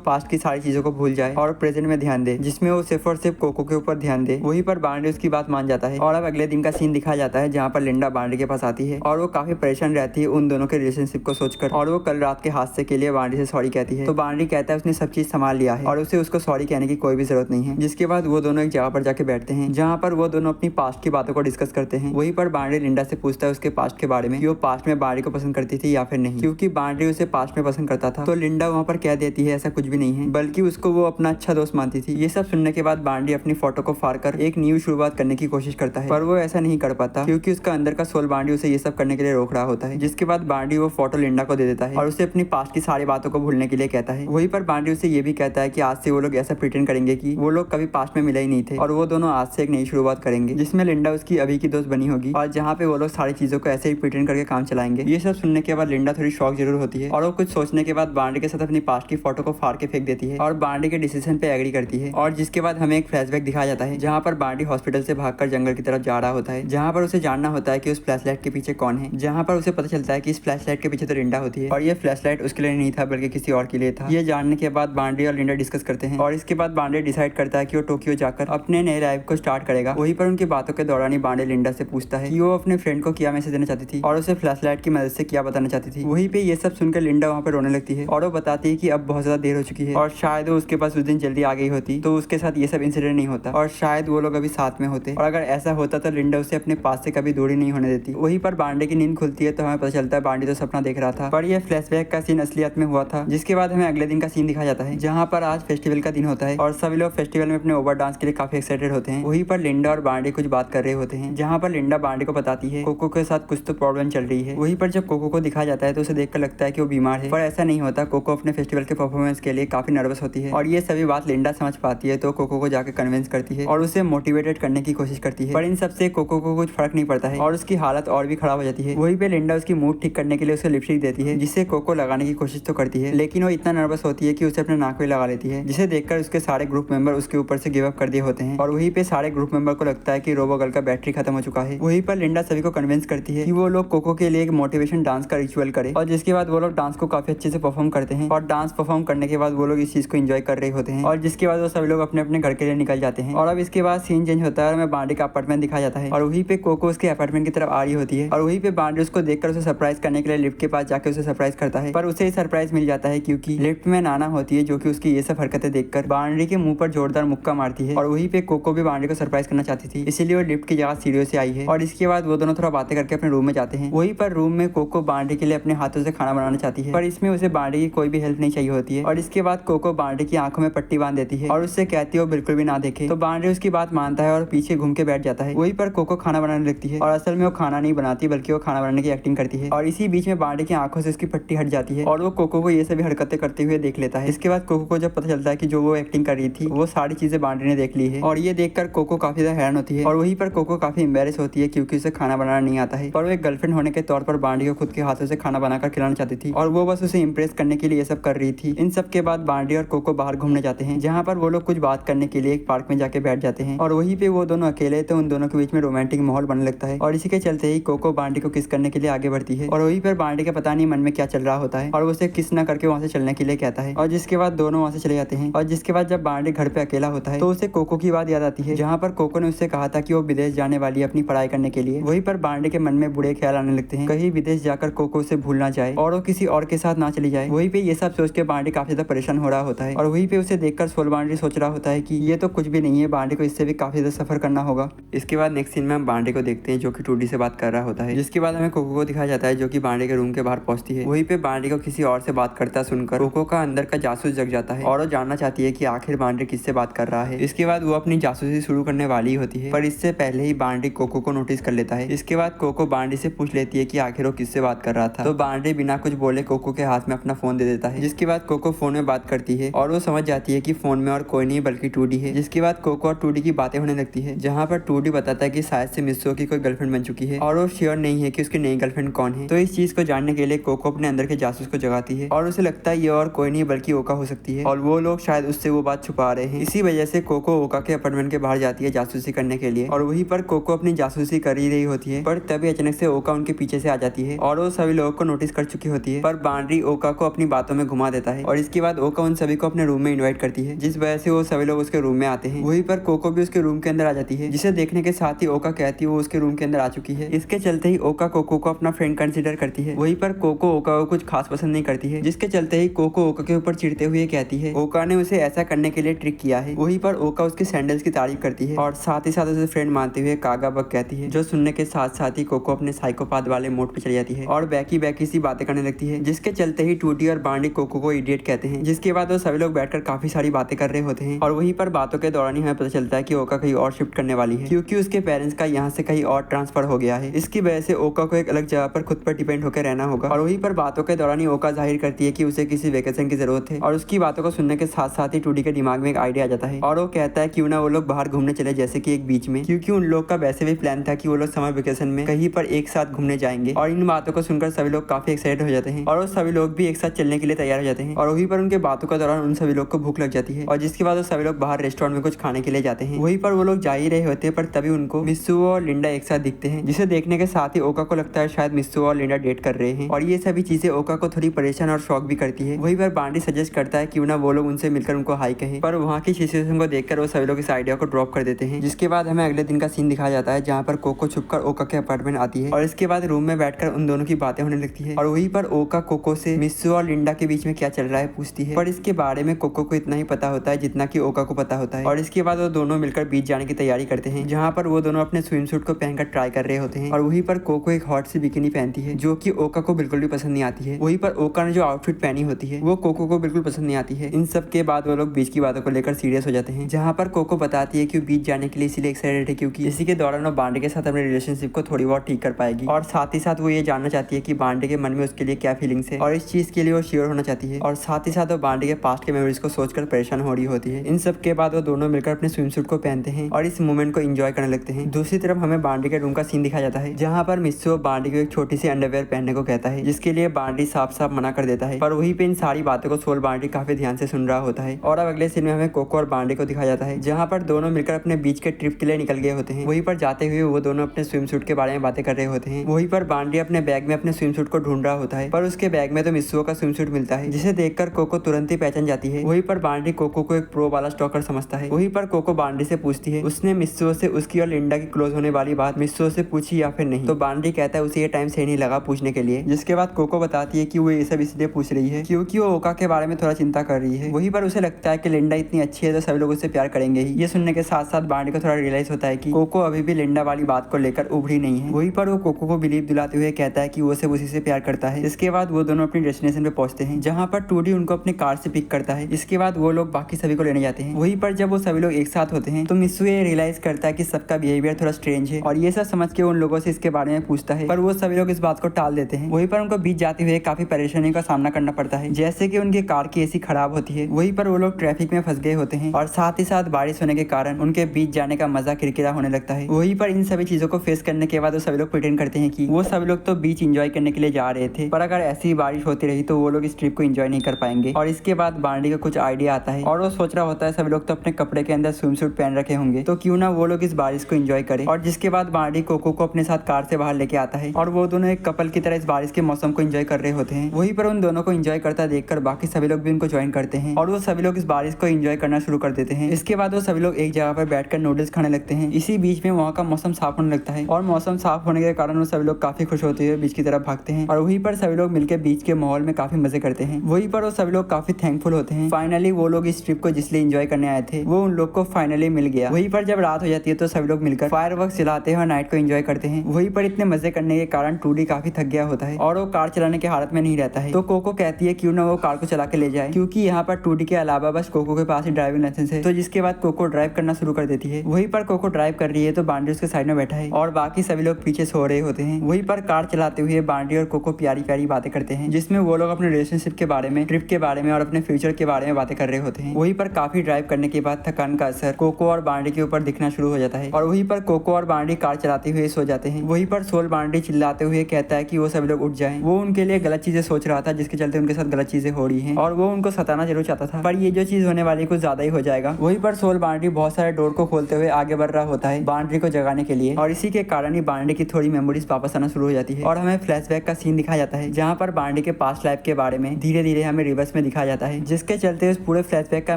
पास्ट की सारी चीजों को भूल जाए और प्रेजेंट में ध्यान दे, जिसमें वो सिर्फ और सिर्फ कोको के ऊपर ध्यान दे। वहीं पर बांडी उसकी बात मान जाता है। और अब अगले दिन का सीन दिखाया जाता है जहाँ पर लिंडा बांडी के पास आती है और वो काफी परेशान रहती है उन दोनों के रिलेशनशिप को सोचकर, और वो कल रात के हादसे के लिए बांडी से सॉरी कहती है। तो बांडी कहता है उसने सब चीज संभाल लिया है और उसे उसको सॉरी कहने की कोई भी जरूरत नहीं है। जिसके बाद वो दोनों एक जगह पर जाके बैठते हैं जहाँ पर वो दोनों अपनी पास्ट की बातों को डिस्कस करते हैं। वहीं पर बांडी लिंडा से पूछता है उसके पास्ट के बारे में कि वो पास्ट में बांडी को पसंद करती थी या फिर नहीं, क्योंकि बांडी उसे पास्ट में पसंद करता था। तो लिंडा वहाँ पर कह देती है ऐसा कुछ भी नहीं है, बल्कि उसको वो अपना अच्छा दोस्त मानती थी। ये सब सुनने के बाद बांडी अपनी फोटो को फाड़ कर एक न्यू शुरुआत करने की कोशिश करता है, पर वो ऐसा नहीं कर पाता क्योंकि उसका अंदर का सोल बांडी उसे ये सब करने के लिए रोक रहा होता है। जिसके बाद बांडी वो फोटो लिंडा को दे देता है और उसे अपनी पास्ट की सारी बातों को भूलने के लिए कहता है। वहीं पर बांडी उसे ये भी कहता है कि आज से वो लोग ऐसा प्रिटेंड करेंगे कि वो लोग कभी पास्ट में मिले ही नहीं थे और वो दोनों आज से एक नई शुरुआत करेंगे जिसमें लिंडा उसकी अभी की दोस्त बनी होगी और जहाँ पे वो लोग सारी चीजों को ऐसे ही प्रिटेंड करके काम चलाएंगे। ये सब सुनने के बाद लिंडा थोड़ी शॉक जरूर होती है और वो कुछ सोचने के बाद बांडी के साथ अपनी पास्ट की फोटो को फाड़ के फेंक देती है और बांडी के डिसीजन पे एग्री करती है। और जिसके बाद हमें एक फ्लैशबैक दिखाया जाता है जहाँ पर बांडी हॉस्पिटल से भागकर जंगल की तरफ जा रहा होता है, जहाँ पर उसे जानना होता है कि उस फ्लैशलाइट के पीछे कौन है। जहाँ पर उसे पता चलता है कि इस फ्लैशलाइट के पीछे तो लिंडा होती है और ये फ्लैशलाइट उसके लिए नहीं था बल्कि किसी और के लिए था। ये जानने के बाद बांडी और लिंडा डिस्कस करते हैं और इसके बाद बांडी डिसाइड करता है कि वो टोक्यो जाकर अपने नए लाइफ को स्टार्ट करेगा। वहीं पर उनकी बातों के दौरान ही बांडी लिंडा से पूछता है कि वो अपने फ्रेंड को क्या मैसेज देना चाहती थी और उसे फ्लैशलाइट की मदद से क्या बताना चाहती थी। वहीं पे ये सब सुनकर लिंडा वहाँ पर रोने लगती है और वो बताती है कि अब बहुत ज्यादा देर हो चुकी है और शायद वो उसके पास उस दिन जल्दी आ गई होती तो उसके साथ ये सब इंसिडेंट नहीं होता और शायद वो लोग अभी साथ में होते, और अगर ऐसा होता तो लिंडा उसे अपने पास से कभी दूरी नहीं होने देती। वहीं पर बांडी की नींद खुलती है तो हमें पता चलता है बांडी तो सपना देख रहा था, पर यह फ्लैशबैक का सीन असलियत में हुआ था। जिसके बाद हमें अगले दिन का सीन दिखाया जाता है जहाँ पर आज फेस्टिवल का दिन होता है और सभी लोग फेस्टिवल में अपने ओवर डांस के लिए काफी एक्साइटेड होते हैं। वहीं पर लिंडा और बांडी कुछ बात कर रहे होते हैं जहाँ पर लिंडा बांडी को बताती है कोको के साथ कुछ तो प्रॉब्लम चल रही है। वहीं पर जब कोको को दिखाया जाता है तो उसे देखकर लगता है कि वो बीमार है, पर ऐसा नहीं होता। कोको अपने फेस्टिवल के परफॉर्मेंस के लिए काफी नर्वस होती है और ये सभी बात लिंडा समझ पाती है तो कोको को जाकर कन्विंस करती है और उसे मोटिवेटेड करने की कोशिश करती है, पर इन सबसे कोको को कुछ फर्क नहीं पड़ता है और उसकी हालत और भी खराब हो जाती है। वहीं पे लिंडा उसकी मूड ठीक करने के लिए उसे लिपस्टिक देती है जिसे कोको लगाने की कोशिश तो करती है, लेकिन वो इतना नर्वस होती है कि उसे अपने नाक में लगा लेती है, जिसे देखकर उसके सारे ग्रुप मेंबर उसके ऊपर से गिव अप कर दिए होते हैं और वहीं पे सारे ग्रुप मेंबर को लगता है कि रोबो गर्ल का बैटरी खत्म हो चुका है। वहीं पर लिंडा सभी को कन्विंस करती है कि वो लोग कोको के लिए एक मोटिवेशन डांस का रिचुअल करे और जिसके बाद वो लोग डांस को काफी अच्छे से परफॉर्म करते हैं और डांस परफॉर्म करने के बाद वो लोग इस चीज को एंजॉय कर रहे होते हैं और जिसके बाद वो सभी लोग अपने अपने घर के लिए निकल जाते हैं। और अब इसके बाद सीन चेंज होता है और हमें बांडी का अपार्टमेंट दिखाया जाता है और वहीं पे कोको उसके अपार्टमेंट की तरफ आ रही होती है और वहीं पे बांडी उसको देखकर उसे सरप्राइज करने के लिए लिफ्ट के पास जाकर उसे सरप्राइज करता है, पर उसे सरप्राइज मिल जाता है क्योंकि लिफ्ट में नाना होती है जो कि उसकी ये सब हरकतें देखकर बांडी के मुंह पर जोरदार मुक्का मारती है और वहीं पे कोको भी बांडी को सरप्राइज करना चाहती थी, इसीलिए वो लिफ्ट की जगह सीढ़ियों से आई है। और इसके बाद वो दोनों थोड़ा बातें करके अपने रूम में जाते हैं। वहीं पर रूम में कोको बांडी के लिए अपने हाथों से खाना बनाना चाहती है, पर इसमें उसे बांडी की कोई भी हेल्प नहीं चाहिए होती है। और इसके बाद कोको बांडी की आंखों में पट्टी बांध देती है और उससे कहती है वो बिल्कुल भी ना देखे, तो बांडी उसकी बात मानता है और पीछे घूम के बैठ जाता है। वहीं पर कोको खाना बनाने लगती है और असल में वो खाना नहीं बनाती बल्कि वो खाना बनाने की एक्टिंग करती है और इसी बीच में बांडी की आंखों से उसकी पट्टी हट जाती है और वो कोको को ये सभी हरकतें करते हुए देख लेता है। इसके बाद कोको को जब पता चलता है कि जो वो एक्टिंग कर रही थी वो सारी चीजें बांडी ने देख ली है और ये देखकर कोको काफी ज्यादा हैरान होती है और वहीं पर कोको काफी एम्बेरस होती है क्योंकि उसे खाना बनाना नहीं आता है, पर वो एक गर्लफ्रेंड होने के तौर पर बांडी को खुद के हाथों से खाना बनाकर खिलाना चाहती थी और वो बस उसे इम्प्रेस करने के लिए ये सब कर रही थी। इन सब के बाद बांडी और कोको बाहर घूमने जाते हैं जहाँ पर वो लोग कुछ बात करने के लिए एक पार्क में जाके बैठ जाते हैं और वहीं पे वो दोनों अकेले तो उन दोनों के बीच में रोमांटिक माहौल बनने लगता है और इसी के चलते ही कोको बांडी को किस करने के लिए आगे बढ़ती है और वहीं पर बांडी का पता नहीं मन में क्या चल रहा होता है और वो उसे किस न करके वहाँ से चलने के लिए कहता है और जिसके बाद दोनों वहाँ से चले जाते हैं। और जिसके बाद जब बांडी घर पे अकेला होता है तो उसे कोको की बात याद आती है जहाँ पर कोको ने उससे कहा था कि वो विदेश जाने वाली है अपनी पढ़ाई करने के लिए। वहीं पर बांडी के मन में बुरे ख्याल आने लगते हैं कहीं विदेश जाकर कोको से भूल ना जाए और वो किसी और के साथ ना चली जाए। वहीं पे ये सब सोच के बांडी काफी ज्यादा परेशान हो रहा होता है और वहीं पे उसे देखकर सोल बांडी सोच रहा होता है कि ये तो कुछ भी नहीं है, बांडी को इससे भी काफी ज्यादा सफर करना होगा। इसके बाद नेक्स्ट सीन में हम बांडी को देखते हैं जो कि टूडी से बात कर रहा होता है, जिसके बाद हमें कोको को दिखाया जाता है जो कि बांडी के रूम के बाहर पहुंचती है। वहीं पे बांडी को किसी और से बात करता सुनकर कोको का अंदर का जासूस जग जाता है और वो जानना चाहती है कि आखिर बांडी किससे बात कर रहा है। इसके बाद वो अपनी जासूसी शुरू करने वाली होती है, पर इससे पहले ही बांडी कोको को नोटिस कर लेता है। इसके बाद कोको बांडी से पूछ लेती है कि आखिर वो किससे बात कर रहा था, तो बांडी बिना कुछ बोले कोको के हाथ में अपना फोन दे देता है। जिसके बाद कोको फोन में बात करती है और वो समझ जाती है कि फोन में और कोई नहीं बल्कि टूडी है। जिसके बाद कोको और टूडी की बातें होने लगती है जहाँ पर टूडी बताता है कि शायद से मिस्सो की कोई गर्लफ्रेंड बन चुकी है और वो श्योर नहीं है कि उसकी नई गर्लफ्रेंड कौन है। तो इस चीज को जानने के लिए कोको अपने अंदर के जासूस को जगाती है और उसे लगता है ये और कोई नहीं बल्कि ओका हो सकती है और वो लोग शायद उससे वो बात छुपा रहे हैं। इसी वजह से कोको ओका के अपार्टमेंट के बाहर जाती है जासूसी करने के लिए और वहीं पर कोको अपनी जासूसी कर ही रही होती है, पर तभी अचानक से ओका उनके पीछे से आ जाती है और वो सभी लोगों को नोटिस कर चुकी होती है, पर बांड्री ओका को अपनी बातों में घुमा देता है और इसके बाद ओका उन सभी को अपने रूम में इन्वाइट करती है, जिस वजह से वो सभी लोग उसके रूम में आते हैं। वहीं पर कोको भी उसके रूम के अंदर आ जाती है, जिसे देखने के साथ ही ओका कहती है वो उसके रूम के अंदर आ चुकी है। इसके चलते ही ओका कोको को अपना फ्रेंड कंसीडर करती है। वहीं पर कोको ओका को कुछ खास पसंद नहीं करती है, जिसके चलते ही कोको ओका के ऊपर चिढ़ते हुए कहती है ओका ने उसे ऐसा करने के लिए ट्रिक किया है। वहीं पर ओका उसके सैंडल्स की तारीफ करती है और साथ ही साथ उसे फ्रेंड मानते हुए कागा बक कहती है, जो सुनने के साथ साथ ही कोको अपने साइकोपाथ वाले मोड पे चली जाती है और बैकी सी बातें करने लगती है, जिसके चलते ही टूटी और बांडी कोको को इडियट कहते हैं। जिसके बाद वो सभी लोग बैठकर काफी सारी बातें कर रहे होते हैं और वहीं पर बातों के दौरान ही हमें पता चलता है कि ओका कहीं और शिफ्ट करने वाली है, क्योंकि उसके पेरेंट्स का यहाँ से कहीं और ट्रांसफर हो गया है। इसकी वजह से ओका को एक अलग जगह पर खुद पर डिपेंड होकर रहना होगा और वहीं पर बातों के दौरान ही ओका जाहिर करती है कि उसे किसी वेकेशन की जरूरत है और उसकी बातों को सुनने के साथ साथ ही टूडी के दिमाग में एक आइडिया आ जाता है और वो कहता है क्यों ना वो लोग बाहर घूमने चले, जैसे कि एक बीच में, क्योंकि उन लोग का वैसे भी प्लान था कि वो लोग समर वेकेशन में कहीं पर एक साथ घूमने जाएंगे। और इन बातों को सुनकर सभी लोग काफी एक्साइटेड हो जाते हैं और वो सभी लोग भी एक साथ चलने के लिए तैयार हो जाते हैं और वहीं पर उनके बातों के दौरान उन सभी लोग को भूख लग जाती है और जिसके बाद वो सभी लोग बाहर रेस्टोरेंट में कुछ खाने के लिए जाते हैं। वहीं पर वो लोग जा ही रहे होते हैं, पर तभी उनको मित्सुओ और लिंडा एक साथ दिखते हैं, जिसे देखने के साथ ही ओका को लगता है शायद मित्सुओ और लिंडा डेट कर रहे हैं और ये सभी चीजें ओका को थोड़ी परेशान और शॉक भी करती है। वहीं पर बांडी सजेस्ट करता है क्यों ना वो लोग उनसे मिलकर उनको हाई कहें, पर वहाँ की सिचुएशन को देखकर वो सभी लोग इस आइडिया को ड्रॉप कर देते हैं। जिसके बाद हमें अगले दिन का सीन दिखाया जाता है, जहाँ पर कोको छुपकर ओका के अपार्टमेंट आती है और इसके बाद रूम में बैठकर उन दोनों की बातें होने लगती है और वहीं पर ओका कोको से मित्सु और लिंडा के बीच में क्या चल रहा है पूछती है, पर इसके बारे में कोको को इतना ही पता होता है जितना कि ओका को पता होता है। और इसके बाद वो दोनों मिलकर बीच जाने की तैयारी करते हैं, जहाँ पर वो दोनों अपने स्विम सूट को पहनकर ट्राई कर रहे होते हैं और वहीं पर कोको एक हॉट सी बिकिनी पहनती है जो कि ओका को बिल्कुल भी पसंद नहीं आती है। वहीं पर ओका ने जो आउटफिट पहनी होती है वो कोको को बिल्कुल पसंद नहीं आती है। इन सब के बाद वो लोग बीच की बातों को लेकर सीरियस हो जाते हैं, जहाँ पर कोको बताती है कि वो बीच जाने के लिए इसीलिए एक्साइटेड है क्योंकि इसी के दौरान वो बांडे के साथ अपने रिलेशनशिप को थोड़ी बहुत ठीक कर पाएगी और साथ ही साथ वो ये जानना चाहती है कि बांडे के मन में उसके लिए क्या फीलिंग्स है और इस चीज के लिए वो श्योर होना चाहती है और साथ ही साथ वो बांडे के पास्ट के मेमोरीज को सोचकर परेशान हो रही होती है। इन सब के बाद वो दोनों मिलकर अपने स्विम सूट को पहनते हैं और इस मोमेंट को एंजॉय करने लगते हैं। दूसरी तरफ हमें बांडे के रूम का सीन दिखाया जाता है, जहाँ पर मित्सु बांडे को एक छोटी सी अंडरवेयर पहनने को कहता है, जिसके लिए बांडी साफ साफ मना कर देता है, पर वहीं पे इन सारी बातों को सोल बांडी काफी ध्यान से सुन रहा होता है। और अब अगले सीन में हमें कोको और बांडे को दिखाया जाता है, जहाँ पर दोनों मिलकर अपने बीच के ट्रिप के लिए निकल गए होते हैं। वहीं पर जाते हुए वो दोनों अपने स्विम सूट के बारे में बातें कर रहे होते हैं। वहीं पर बांडी अपने बैग में अपने स्विम सूट को ढूंढ रहा होता है, पर उसके बैग में तो मित्सुओ का स्विम सूट मिलता है, जिसे देखकर कोको तुरंत ही पहचान जाती है। वहीं पर बांडी कोको को एक प्रो वाला स्टॉकर समझता है। वहीं पर कोको बांडी से पूछती है उसने मित्सुओ से उसकी और लिंडा की क्लोज होने वाली बात मित्सुओ से पूछी या फिर नहीं, तो बांडी कहता है उसे ये टाइम सही नहीं लगा पूछने के लिए। जिसके बाद कोको बताती है कि वो ये सब इसलिए पूछ रही है क्योंकि वो ओका के बारे में थोड़ा चिंता कर रही है। वहीं पर उसे लगता है कि लिंडा इतनी अच्छी है तो सभी लोग उससे प्यार करेंगे ही। ये सुनने के साथ साथ बांडी को थोड़ा रियलाइज होता है कि कोको अभी भी लिंडा वाली बात को लेकर उभरी नहीं है। वहीं पर वो कोको को बिलीव दिलाते हुए कहता है कि वो सिर्फ उसी से प्यार करता है। इसके बाद वो दोनों अपनी डेस्टिनेशन पे पहुंचते हैं, जहाँ पर टूडी उनको अपनी कार से पिक करता है। इसके बाद वो लोग बाकी सभी को लेने जाते हैं। वहीं पर जब वो सभी लोग एक साथ होते हैं तो मित्सु ये रियलाइज करता है कि सबका बिहेवियर थोड़ा स्ट्रेंज है और ये सब समझ के उन लोगों से इसके बारे में पूछता है, पर वो सभी लोग इस बात को टाल देते हैं। वहीं पर उनको बीच जाते हुए काफी परेशानी का सामना करना पड़ता है, जैसे कि उनकी कार की एसी खराब होती है। वहीं पर वो लोग ट्रैफिक में फंस गए होते हैं और साथ ही साथ बारिश होने के कारण उनके बीच जाने का मजा किरकिरा होने लगता है। वहीं पर इन सभी चीजों को फेस करने के बाद वो सभी लोग प्रिटेंड करते हैं कि वो सभी लोग तो बीच एंजॉय करने के लिए जा रहे थे, पर अगर ऐसी ही बारिश होती रही तो वो लोग इस ट्रिप को एंजॉय नहीं कर पाएंगे। और इसके बाद बांडी का कुछ आइडिया आता है और वो सोच रहा होता है सभी लोग तो अपने कपड़े के अंदर स्विम सूट पहन रखे होंगे, तो क्यों ना वो लोग इस बारिश को एंजॉय करें। और जिसके बाद बांडी कोको को अपने साथ कार से बाहर लेके आता है और वो दोनों एक कपल की तरह इस बारिश के मौसम को एंजॉय कर रहे होते हैं। वहीं पर उन दोनों को एंजॉय करता देखकर बाकी सभी लोग भी उनको ज्वाइन करते हैं और वो सभी लोग इस बारिश को एंजॉय करना शुरू कर देते हैं। इसके बाद वो सभी लोग एक जगह पर बैठकर नूडल्स खाने लगते हैं। इसी बीच में वहाँ का मौसम साफ होने लगता है और मौसम साफ होने के कारण वो सभी लोग काफी खुश होते हुए बीच की तरफ भागते हैं और वहीं पर सभी लोग मिलकर बीच के माहौल में काफी मजे करते हैं। वहीं पर वो सभी लोग काफी थैंकफुल होते हैं। फाइनली वो लोग इस ट्रिप को जिसलिए एंजॉय करने आए थे वो उन लोग को फाइनली मिल गया। वहीं पर जब रात हो जाती है तो सभी लोग मिलकर फायरवर्क्स जलाते हैं और नाइट को एंजॉय करते हैं। वहीं पर इतने मजे करने के कारण टूडी काफी थक गया होता है और वो कार चलाने की हालत में नहीं रहता है, तो कोको कहती है क्यों ना वो कार को चला के ले जाए, क्योंकि यहाँ पर टूडी के अलावा बस कोको के पास ही ड्राइविंग लाइसेंस है। तो जिसके बाद कोको ड्राइव करना शुरू कर देती है। वहीं पर कोको ड्राइव कर रही है तो बांडी उसके साइड में बैठा है और बाकी सभी लोग पीछे सो रहे होते हैं। वहीं पर कार चलाते हुए बांडी और कोको प्यारी प्यारी बातें करते हैं, जिसमें वो लोग अपने रिलेशनशिप के बारे में, ट्रिप के बारे में और अपने फ्यूचर के बारे में बातें कर रहे होते हैं। वहीं पर काफी ड्राइव करने के बाद थकान का असर कोको और बांडी के ऊपर दिखना शुरू हो जाता है और वहीं पर कोको और बांडी कार चलाते हुए सो जाते हैं। वहीं पर सोल बांडी चिल्लाते हुए कहता है कि वो सभी लोग उठ जाएं। वो उनके लिए गलत चीजें सोच रहा था, जिसके चलते उनके साथ गलत चीजें हो रही हैं और वो उनको सताना जरूर चाहता था, पर ये जो चीज होने वाली कुछ ज्यादा ही हो जाएगा। वहीं पर सोल बांडी बहुत सारे डोर को खोलते हुए आगे बढ़ रहा होता है बांडी को जगाने के लिए और इसी के कारण ही बांडी की थोड़ी मेमोरीज वापस आना शुरू हो जाती है और हमें फ्लैशबैक का सीन दिखाया जाता है जहाँ पर बांडी के पास्ट लाइफ के बारे में धीरे धीरे हमें रिवर्स में दिखाया जाता है, जिसके चलते उस पूरे फ्लैशबैक का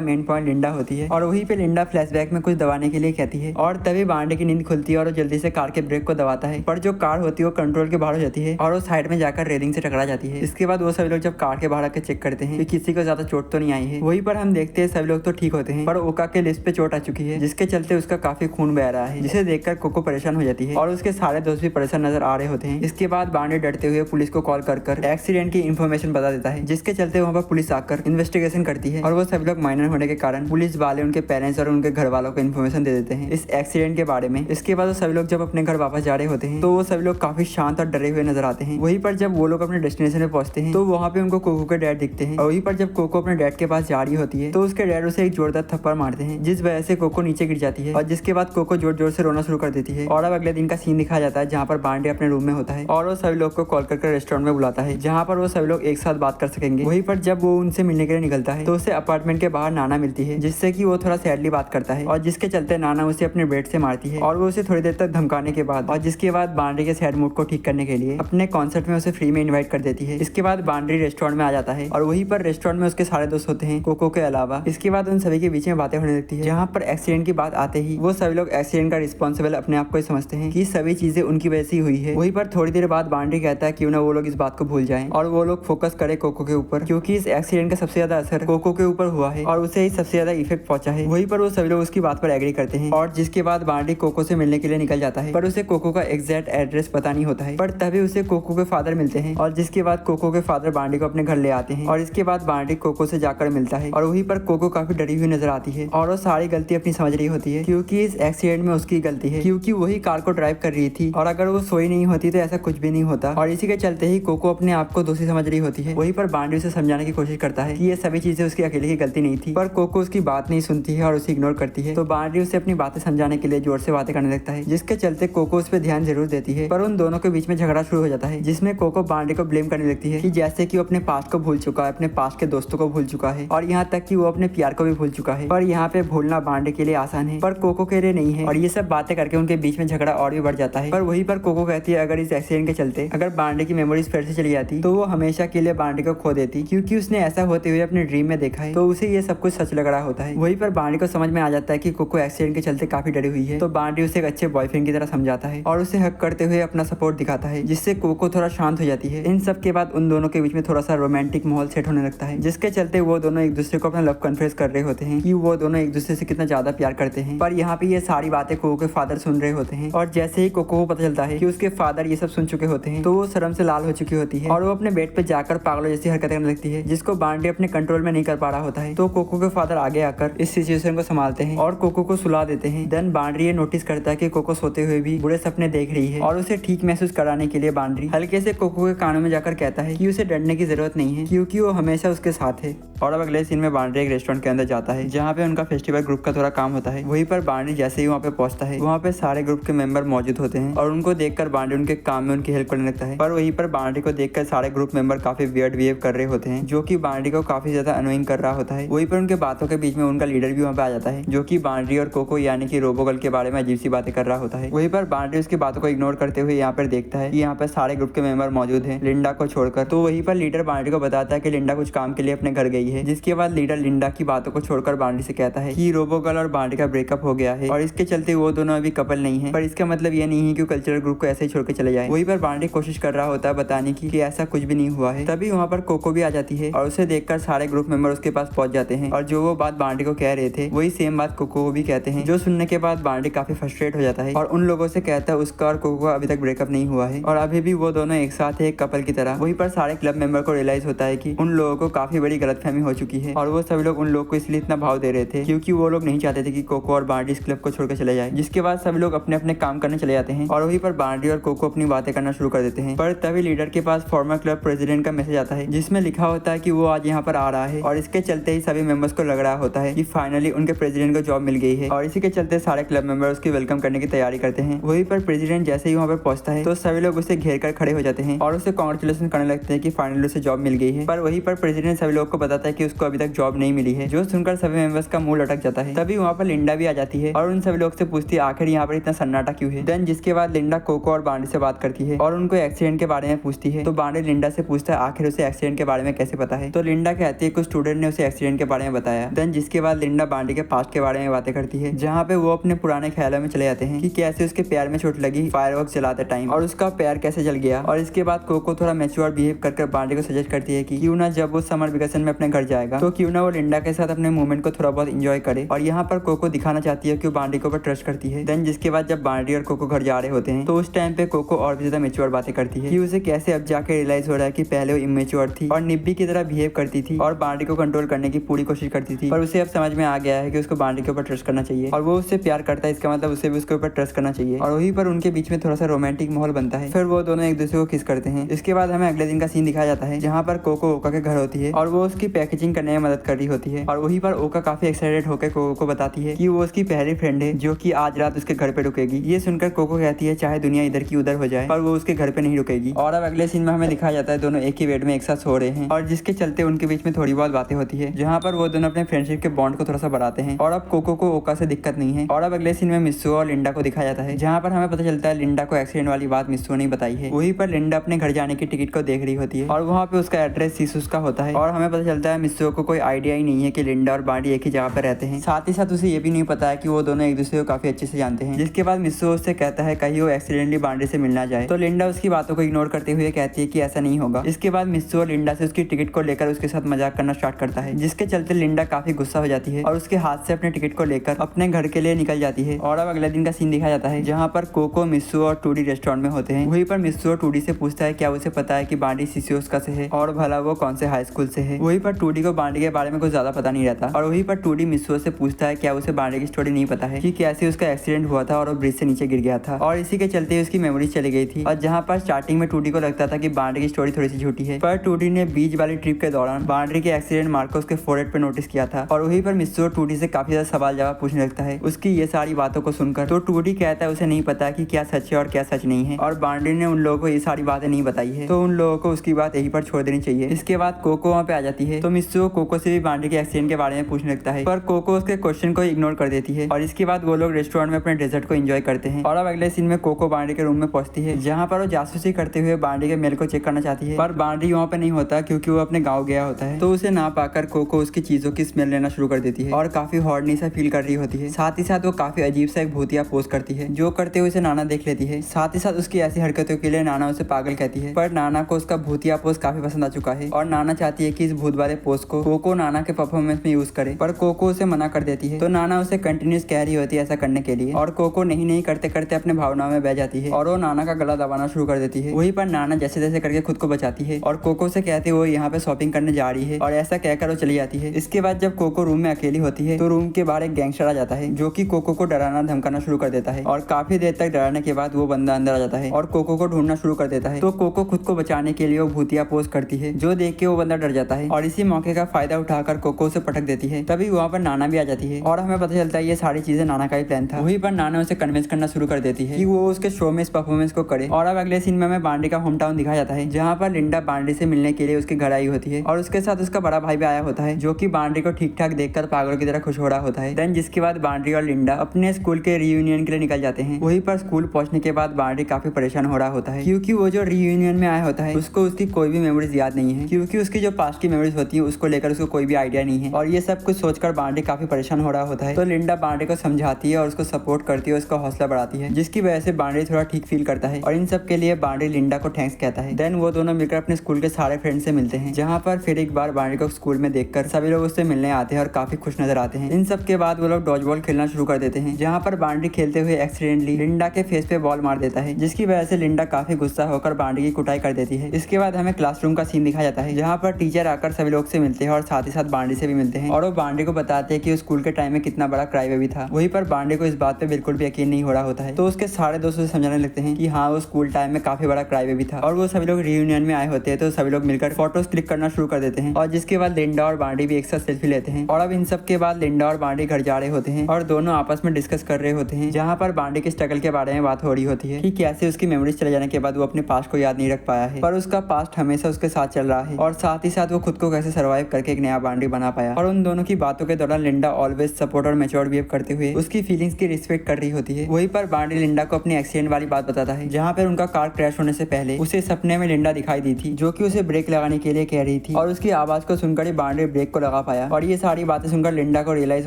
मेन पॉइंट लिंडा होती है और वहीं पे लिंडा फ्लैशबैक में कुछ दबाने के लिए कहती है और तभी बांडी की नींद खुलती है और वो जल्दी से कार के ब्रेक को दबाता है, पर जो कार होती है वो कंट्रोल के बाहर हो जाती है और वो साइड में जाकर रेलिंग से टकरा जाती है। इसके बाद वो सभी लोग जब कार के बाहर आकर चेक करते हैं कि किसी को ज्यादा चोट तो नहीं आई है, वहीं पर हम देखते हैं सभी लोग तो ठीक होते हैं पर ओका के लिस्ट पे चोट आ चुकी है जिसके चलते उसका काफी खून बह रहा है, जिसे देखकर कोको परेशान हो जाती है और उसके सारे दोस्त भी परेशान नजर आ रहे होते हैं। इसके बाद बांडी डरते हुए पुलिस को कॉल कर एक्सीडेंट की इन्फॉर्मेशन बता देता है, जिसके चलते वहाँ पर पुलिस आकर इन्वेस्टिगेशन करती है और वो सभी लोग माइनर होने के कारण पुलिस वाले उनके पेरेंट्स और उनके घर वालों को इन्फॉर्मेशन दे देते हैं इस एक्सीडेंट के बारे में। इसके बाद सभी लोग जब अपने घर वापस जा रहे होते हैं तो वो सभी लोग काफी शांत और डरे हुए नजर आते हैं। वहीं पर जब वो लोग अपने डेस्टिनेशन में पहुंचते हैं तो वहाँ पे उनको कोको के डैड दिखते हैं और वहीं पर जब कोको अपने डैड के पास जा रही होती है तो उसके डैड उसे एक जोरदार थप्पड़ मारते हैं, जिस वजह से कोको नीचे गिर जाती है और जिसके बाद कोको जोर जोर से रोना शुरू कर देती है। और अब अगले दिन का सीन दिखाया जाता है जहाँ पर बांडी अपने रूम में होता है और वो सभी लोग को कॉल करके रेस्टोरेंट में बुलाता है जहाँ पर वो सभी लोग एक साथ बात कर सकेंगे। वहीं पर जब वो उनसे मिलने के लिए निकलता है तो उसे अपार्टमेंट के बाहर नाना मिलती है, जिससे कि वो थोड़ा सैडली बात करता है और जिसके चलते नाना उसे अपने बेड से मारती है और वो उसे थोड़ी देर तक धमकाने के बाद और जिसके बाद बांडी के सैड मूड को ठीक करने के लिए अपने कॉन्सर्ट में उसे फ्री में इन्वाइट कर देती है। इसके बाद बांडी रेस्टोरेंट में आ जाता है और वहीं पर रेस्टोरेंट में उसके सारे दोस्त होते हैं कोको के अलावा। इसके बाद उन सभी के बीच में बातें होने लगती है जहाँ पर एक्सीडेंट की बात आते ही वो सभी लोग एक्सीडेंट का रिस्पॉन्सिबल अपने आप को समझते हैं कि सभी चीजें उनकी वजह से हुई है। वहीं पर थोड़ी देर बाद बांडी कहता है क्यों ना वो लोग इस बात को भूल जाएं और वो लोग फोकस करे कोको के ऊपर, क्योंकि इस एक्सीडेंट का सबसे ज्यादा असर कोको के ऊपर हुआ है और उसे ही सबसे ज्यादा इफेक्ट पहुंचा है। वहीं पर वो सभी लोग उसकी बात पर एग्री करते हैं और जिसके बाद बांडी कोको से मिलने के लिए निकल जाता है, पर उसे कोको का एग्जैक्ट एड्रेस पता नहीं होता है। पर तभी उसे कोको के फादर मिलते हैं और जिसके बाद कोको के फादर बांडी को अपने घर ले आते हैं और इसके बाद बांडी कोको से जाकर मिलता है और वहीं पर कोको काफी डरी हुई नजर आती है और वो सारी गलती अपनी समझ रही होती है क्योंकि इस एक्सीडेंट में उसकी गलती है, क्योंकि वही कार को ड्राइव कर रही थी और अगर वो सोई नहीं होती तो ऐसा कुछ भी नहीं होता और इसी के चलते ही कोको अपने आप को दोषी समझ रही होती है। वहीं पर बांडी उसे समझाने की कोशिश करता है कि ये सभी चीजें उसकी अकेले की गलती नहीं थी, पर कोको उसकी बात नहीं सुनती है और उसे इग्नोर करती है। तो बांडी उसे अपनी बातें समझाने के लिए जोर से बातें करने लगता है, जिसके चलते कोको उस पर ध्यान जरूर देती है, पर उन दोनों के बीच में झगड़ा शुरू हो जाता है जिसमें कोको बांडी को ब्लेम करने लगती है कि जैसे कि वो अपने पास्ट को भूल चुका है, अपने पास्ट के दोस्तों को भूल चुका है और यहाँ तक कि वो अपने प्यार को भी भूल चुका है। पर यहाँ पे भूलना बांडी के लिए आसान है पर कोको के लिए नहीं है और ये सब बातें करके उनके बीच में झगड़ा और भी बढ़ जाता है। पर वहीं पर कोको कहती है अगर इस एक्सीडेंट के चलते अगर बांडी की मेमोरीज फिर से चली जाती तो वो हमेशा के लिए बांडी को खो देती, क्योंकि उसने ऐसा होते हुए अपने ड्रीम में देखा है तो उसे ये सब कुछ सच लग रहा होता है। वहीं पर बांडी को समझ में आ जाता है कि कोको एक्सीडेंट के चलते काफी डरी हुई है, तो बांडी उसे एक अच्छे बॉयफ्रेंड की तरह समझाता है और उसे हक करते हुए अपना सपोर्ट दिखाता है, जिससे कोको थोड़ा शांत हो जाती है। इन सब के बाद उन दोनों के बीच में थोड़ा सा रोमांटिक माहौल सेट होने लगता है, जिसके चलते वो दोनों एक दूसरे को अपना लव कन्फेस कर रहे होते हैं कि वो दोनों एक दूसरे से कितना ज्यादा प्यार करते हैं। पर यहाँ पे ये सारी बातें कोको के फादर सुन रहे होते हैं और जैसे ही कोको को पता चलता है कि उसके फादर ये सब सुन चुके होते हैं तो वो शर्म से लाल हो चुकी होती है और वो अपने बेड पे जाकर पागलों जैसी हरकतें करने लगती है, जिसको बांडी अपने कंट्रोल में नहीं कर पा रहा होता है। तो कोको के फादर आगे आकर इस सिचुएशन को संभालते हैं और कोको को सुला देते हैं। देन बांडी ये नोटिस करता है कि कोको सोते हुए भी बुरे सपने देख रही है और उसे ठीक महसूस कराने के लिए बांडी हल्के से कोको के कानों में जाकर कहता है कि उसे डरने की जरूरत नहीं है क्योंकि वो हमेशा उसके साथ है। और अब अगले सीन में बांडी एक रेस्टोरेंट के अंदर जाता है जहाँ पे उनका फेस्टिवल ग्रुप का थोड़ा काम होता है। वहीं पर बांडी जैसे ही वहाँ पे पहुंचता है वहाँ पे सारे ग्रुप के मेंबर मौजूद होते हैं और उनको देखकर बांडी उनके काम में उनकी हेल्प करने लगता है। पर वहीं पर बांडी को देखकर सारे ग्रुप मेंबर काफी वियर्ड बिहेव कर रहे होते हैं, जो कि बांडी को काफी ज्यादा अनोइंग कर रहा होता है। वहीं पर उनके बातों के बीच में उनका लीडर भी वहाँ पे आ जाता है, जो कि बांडी और कोको यानी कि रोबोगर्ल के बारे में अजीब सी बातें कर रहा होता है। वहीं पर बांडी उसकी बातों को इग्नोर करते हुए यहाँ पर देखता है कि यहाँ पर सारे ग्रुप के मेंबर मौजूद हैं लिंडा को छोड़कर। तो वहीं पर लीडर बांडी को बताता है कि लिंडा कुछ काम के लिए अपने घर गई है, जिसके बाद लीडर लिंडा की बातों को छोड़कर बांडी से कहता है कि रोबोगर्ल और बांडी का ब्रेकअप हो गया है और इसके चलते वो दोनों अभी कपल नहीं है। पर इसका मतलब ये नहीं है कि कल्चरल ग्रुप को ऐसे ही छोड़ के चले जाए। वहीं पर बांडी कोशिश कर रहा होता है बताने की कि ऐसा कुछ भी नहीं हुआ है। तभी वहाँ पर कोको भी आ जाती है और उसे देखकर सारे ग्रुप मेंबर उसके पास पहुंच जाते हैं और जो वो बात बांडी को कह रहे थे वही सेम बात कोको को भी कहते हैं, जो सुनने के बाद बांडी काफी फ्रस्ट्रेट हो जाता है और उन लोगों से कहता है उसका और कोको का अभी तक ब्रेकअप नहीं हुआ है और अभी भी वो दोनों एक साथ है एक कपल की तरह। वहीं पर सारे क्लब मेंबर को रियलाइज होता है कि उन लोगों को काफी बड़ी गलतफहमी हो चुकी है और वो सभी लोग उन लोग को इसलिए इतना भाव दे रहे थे क्योंकि वो लोग नहीं चाहते थे कि कोको और बांडी इस क्लब को छोड़कर चले जाए। जिसके बाद सभी लोग अपने अपने काम करने चले जाते हैं और वहीं पर बांडी और कोको अपनी बातें करना शुरू कर देते हैं। पर तभी लीडर के पास फॉर्मर क्लब प्रेसिडेंट का मैसेज आता है जिसमें लिखा होता है कि वो आज यहाँ पर आ रहा है और इसके चलते ही सभी मेंबर्स को लग रहा होता है कि फाइनली उनके प्रेसिडेंट को जॉब मिल गई है और इसी के चलते सारे क्लब मेंबर उसकी वेलकम करने की तैयारी करते हैं। वहीं पर प्रेसिडेंट जैसे ही वहाँ पर पहुंचता है तो सभी लोग उसे घेर कर खड़े हो जाते हैं और उसे कांग्रेचुलेशन करने लगते हैं कि फाइनली उसे जॉब मिल गई है। पर वहीं पर प्रेसिडेंट सभी लोग को बताता है कि उसको अभी तक जॉब नहीं मिली है, जो सुनकर सभी मेंबर्स का मुंह लटक जाता है। तभी वहाँ पर लिंडा भी आ जाती है और उन सभी लोग से पूछती है आखिर यहाँ पर इतना सन्नाटा क्यों है। देन जिसके बाद लिंडा कोको और बांडी से बात करती है और उन उनको एक्सीडेंट के बारे में पूछती है। तो बांडी लिंडा से पूछता है आखिर उसे एक्सीडेंट के बारे में कैसे पता है। तो लिंडा कहती है कुछ स्टूडेंट ने उसे एक्सीडेंट के बारे में बताया। देन जिसके बाद लिंडा बांडी के पास्ट के बारे में बातें करती है, जहाँ पे वो अपने पुराने ख्यालों में चले जाते हैं कि कैसे उसके पैर में चोट लगी फायरवर्क चलाते टाइम और उसका पैर कैसे जल गया। और इसके बाद कोको थोड़ा मैच्योर बिहेव कर बांडी को सजेस्ट करती है कि क्यों ना जब वो समर वेकेशन में अपने घर जाएगा तो क्यों ना वो लिंडा के साथ अपने मूवमेंट को थोड़ा बहुत इंजॉय करे। और यहाँ पर कोको दिखाना चाहती है कि वो बांडी के ऊपर ट्रस्ट करती है। देन जिसके बाद जब बांडी और कोको घर जा रहे होते हैं तो उस टाइम पे कोको और भी ज्यादा मेच्योर बातें करती है कि उसे कैसे अब जाके रियलाइज हो रहा है कि पहले वो इमेच्योर थी और निब्बी की तरह बिहेव करती थी और बांडी को कंट्रोल करने की पूरी कोशिश करती थी, पर उसे अब समझ में आ गया है कि उसको बांडी के ऊपर ट्रस्ट करना चाहिए और वो उससे प्यार करता है, इसका मतलब उसे भी उसके ऊपर ट्रस्ट करना चाहिए। और वहीं पर उनके बीच में थोड़ा सा रोमांटिक माहौल बनता है। फिर वो दोनों एक दूसरे को किस करते हैं। इसके बाद हमें अगले दिन का सीन दिखाया जाता है जहाँ पर कोको ओका के घर होती है और वो उसकी पैकेजिंग करने में मदद कर रही होती है। और वहीं पर ओका काफी एक्साइटेड होकर कोको को बताती है कि वो उसकी पहली फ्रेंड है जो कि आज रात उसके घर पे रुकेगी। ये सुनकर कोको कहती है चाहे दुनिया इधर की उधर हो जाए पर वो उसके घर पे नहीं रुकेगी। और अब अगले सीन में हमें दिखाया जाता है दोनों एक ही बेड में एक साथ सो रहे हैं और जिसके चलते उनके बीच में थोड़ी बहुत बातें होती है, जहाँ पर वो दोनों अपने फ्रेंडशिप के बॉन्ड को थोड़ा सा बढ़ाते हैं। और अब कोको को ओका से दिक्कत नहीं है। और अब अगले सीन में मिस्सू और लिंडा को दिखाया जाता है, जहाँ पर हमें पता चलता है लिंडा को एक्सीडेंट वाली बात मिस्सू ने बताई है। वहीं पर लिंडा अपने घर जाने की टिकट को देख रही होती है और वहाँ पे उसका एड्रेस सीसूस का होता है। और हमें पता चलता है मिस्सू को कोई आइडिया ही नहीं है कि लिंडा और बांडी एक ही जगह पर रहते हैं। साथ ही साथ उसे ये भी नहीं पता है कि वो दोनों एक दूसरे को काफी अच्छे से जानते हैं। जिसके बाद मिस्सू उससे कहता है कहीं वो एक्सीडेंटली बांडी से मिलना जाए, तो लिंडा उसकी बातों को इग्नोर करते हुए कहती है कि ऐसा नहीं होगा। इसके बाद मिस्सू और लिंडा से उसकी टिकट को लेकर उसके साथ मजाक करना स्टार्ट करता है, जिसके चलते लिंडा काफी गुस्सा हो जाती है और उसके हाथ से अपने टिकट को लेकर अपने घर के लिए निकल जाती है। और अब अगले दिन का सीन दिखाया जाता है जहाँ पर कोको, मिस्सू और टूडी रेस्टोरेंट में होते हैं। वहीं पर मिस्सू और टूडी से पूछता है क्या उसे पता है कि बांडी सिसियोस्का से है और भला वो कौन से हाई स्कूल से है। वहीं पर टूडी को बांडी के बारे में कुछ ज्यादा पता नहीं रहता और वहीं पर टूडी मिस्सू से पूछता है क्या उसे बांडी की स्टोरी नहीं पता है कि कैसे उसका एक्सीडेंट हुआ था और वो ब्रिज से नीचे गिर गया था और इसी के चलते उसकी मेमोरी चली गई थी। और जहाँ पर स्टार्टिंग में टूडी को लगता था कि बांडी की स्टोरी थोड़ी सी झूठी है, पर टूडी ने बीच वाली ट्रिप के दौरान बांडी के एक्सीडेंट मार्क को उसके फोरहेड पे नोटिस किया था। और वहीं पर मिस्सू और टूडी से काफी ज्यादा सवाल जवाब पूछने लगता है उसकी ये सारी बातों को सुनकर। तो टूडी कहता है उसे नहीं पता कि क्या सच है और क्या सच नहीं है और बांडी ने उन लोगों को ये सारी बातें नहीं बताई है, तो उन लोगों को उसकी बात यहीं पर छोड़ देनी चाहिए। इसके बाद कोको वहाँ पे आ जाती है तो मिस्सू कोको से भी बांडी के एक्सीडेंट के बारे में पूछने लगता है, पर कोको उसके क्वेश्चन को इग्नोर कर देती है। और इसके बाद वो लोग रेस्टोरेंट में अपने डेजर्ट को एंजॉय करते हैं। और अब अगले सीन में कोको बांडी के रूम में पहुंचती है, जहाँ पर वो जासूसी करते हुए बांडी के मेल को चेक करना चाहती है, पर बांडी वहाँ पे नहीं होता क्योंकि वो अपने गाँव गया होता है। तो उसे ना पाकर कोको उसकी चीजों की स्मेल लेना शुरू कर देती है और काफी हॉर्डनी सा फील कर रही होती है। साथ ही साथ वो काफी अजीब सा एक भूतिया पोज करती है, जो करते हुए उसे नाना देख लेती है। साथ ही साथ उसकी ऐसी हरकतों के लिए नाना उसे पागल कहती है, पर नाना को उसका भूतिया पोज काफी पसंद आ चुका है और नाना चाहती है कि इस भूत वाले पोज को कोको नाना के परफॉर्मेंस में यूज करे, पर कोको उसे मना कर देती है। तो नाना उसे कंटिन्यूस कह रही होती है ऐसा करने के लिए और कोको नहीं करते करते अपने भावनाओं में बह जाती है और वो नाना का गला दबाना शुरू कर देती है। वहीं पर नाना जैसे तैसे करके खुद को बचाती है और कोको से कहती है वो यहाँ पे शॉपिंग करने जा रही है और ऐसा कहकर वो चली जाती है। इसके बाद जब कोको रूम में अकेली होती है तो रूम के बाहर एक गैंगस्टर आ जाता है जो कि कोको को डराना धमकाना शुरू कर देता है और काफी देर तक डराने के बाद वो बंदा अंदर आ जाता है और कोको को ढूंढना शुरू कर देता है। तो कोको खुद को बचाने के लिए वो भूतिया पोज करती है, जो देख के वो बंदा डर जाता है और इसी मौके का फायदा उठाकर कोको उसे पटक देती है। तभी वहाँ पर नाना भी आ जाती है और हमें पता चलता है ये सारी चीजें नाना का ही प्लान था। वहीं पर नाना उसे कन्विंस करना शुरू कर देती है कि वो उसके शो में इस परफॉर्मेंस को करे। और अब अगले सीन में हमें बांडी का होम टाउन दिखाया जाता है, जहाँ पर लिंडा बांडी से मिलने के लिए उसके घर आई होती है और उसके साथ उसका बड़ा भाई भी आया होता है, जो कि बांडी को ठीक ठाक देखकर पागलों की तरह खुश हो रहा होता है। देन जिसके बाद बांडी और लिंडा अपने स्कूल के रियूनियन के लिए निकल जाते हैं। वहीं पर स्कूल पहुंचने के बाद बांडी काफी परेशान हो रहा होता है, क्योंकि वो जो रियूनियन में आया होता है उसको उसकी कोई भी मेमोरीज याद नहीं है, क्योंकि उसकी जो पास्ट की मेमोरीज होती है उसको लेकर उसको कोई भी आइडिया नहीं है। और ये सब कुछ सोचकर बांडी काफी परेशान हो रहा होता है। तो लिंडा बांडी को समझाती है और उसको सपोर्ट करती है, उसका हौसला बढ़ाती है, जिसकी वजह से बांडी थोड़ा ठीक फील करता है और इन सब के लिए बांडी लिंडा को थैंक्स कहता है। देन वो दोनों मिलकर अपने स्कूल के सारे फ्रेंड से मिलते हैं, जहाँ पर फिर एक बार बांडी को स्कूल में देखकर सभी लोग उससे मिलने आते हैं और काफी खुश नजर आते हैं। इन सब के बाद वो लोग डॉज बॉल खेलना शुरू कर देते हैं, जहाँ पर बांडी खेलते हुए एक्सीडेंटली लिंडा के फेस पे बॉल मार देता है, जिसकी वजह से लिंडा काफी गुस्सा होकर बांडी की कुटाई कर देती है। इसके बाद हमें क्लासरूम का सीन दिखाया जाता है, जहाँ पर टीचर आकर सभी लोग से मिलते हैं और साथ ही साथ बांडी से भी मिलते हैं और वो बांडी को बताते हैं कि स्कूल के टाइम में कितना बड़ा क्राई बेबी था। वहीं पर बांडी को इस बात पे बिल्कुल भी यकीन नहीं हो रहा होता है, तो उसके सारे दोस्तों से समझाने लगते हैं कि हाँ वो स्कूल टाइम में काफी बड़ा क्राई बेबी था। और वो सभी लोग रियूनियन में आए होते हैं, तो सभी लोग मिलकर फोटोज क्लिक करना शुरू कर देते हैं और जिसके बाद लिंडा और बांडी भी एक साथ सेल्फी लेते हैं। और अब इन सब के बाद लिंडा और बांडी घर जा रहे होते हैं और दोनों आपस में डिस्कस कर रहे होते हैं, जहाँ पर बांडी के स्ट्रगल के बारे में बात हो रही होती है कि कैसे उसकी मेमोरीज चले जाने के बाद वो अपने पास्ट को याद नहीं रख पाया है, पर उसका पास्ट हमेशा उसके साथ चल रहा है और साथ ही साथ वो खुद को कैसे सर्वाइव करके एक नया बांडी बना पाया। और उन दोनों की बातों के दौरान लिंडा ऑलवेज सपोर्ट और मैच्योर बिहेव करते हुए उसकी फीलिंग्स की रिस्पेक्ट कर रही होती है। वहीं पर बांडी लिंडा को अपनी एक्सीडेंट वाली बात बताता है, जहाँ पर उनका कार क्रैश होने से पहले उसे सपने में लिंडा दिखाई दी थी, जो कि उसे ब्रेक लगाने के लिए कह रही थी। और उसकी आवाज को सुनकर ही बार्नरी ब्रेक को लगा पाया। और ये सारी बातें सुनकर लिंडा को रियलाइज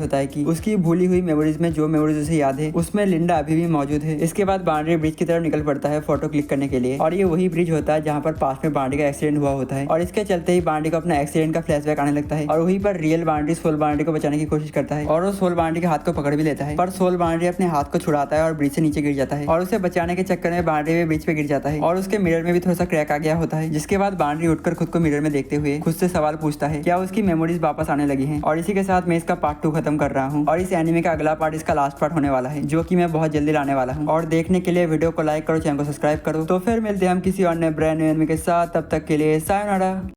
होता है कि उसकी भूली हुई मेमोरीज में जो मेमोरीज उसे याद है उसमें लिंडा अभी भी मौजूद है। इसके बाद बार्नरी ब्रिज की तरफ निकल पड़ता है फोटो क्लिक करने के लिए। और ये वही ब्रिज होता है जहाँ पर पास में बार्नरी का एक्सीडेंट हुआ होता है। और इसके चलते ही बार्नरी को अपना एक्सीडेंट का फ्लैशबैक आने लगता है। और वहीं पर रियल बार्नरी सोल बार्नरी को बचाने की कोशिश करता है और वो सोल बार्नरी के हाथ को पकड़ भी लेता है। पर सोल बार्नरी अपने हाथ को छुड़ाता है और ब्रिज से नीचे गिर जाता है। और उसे बचाने के चक्कर में बार्नरी भी ब्रिज पे गिर जाता है और उसके मिरर में भी थोड़ा सा क्रैक आ गया होता है। जिसके बाद बार्नरी उठकर खुद को मिरर में देखते हुए खुद से सवाल पूछता है क्या उसकी मेमोरीज वापस आने लगी हैं। और इसी के साथ मैं इसका पार्ट 2 खत्म कर रहा हूँ और इस एनिमे का अगला पार्ट इसका लास्ट पार्ट होने वाला है, जो कि मैं बहुत जल्दी लाने वाला हूँ। और देखने के लिए वीडियो को लाइक करो, चैनल को सब्सक्राइब करो। तो फिर मिलते हैं हम किसी और नए ब्रांड न्यू एनिमे के साथ, तब तक के लिए सायोनारा।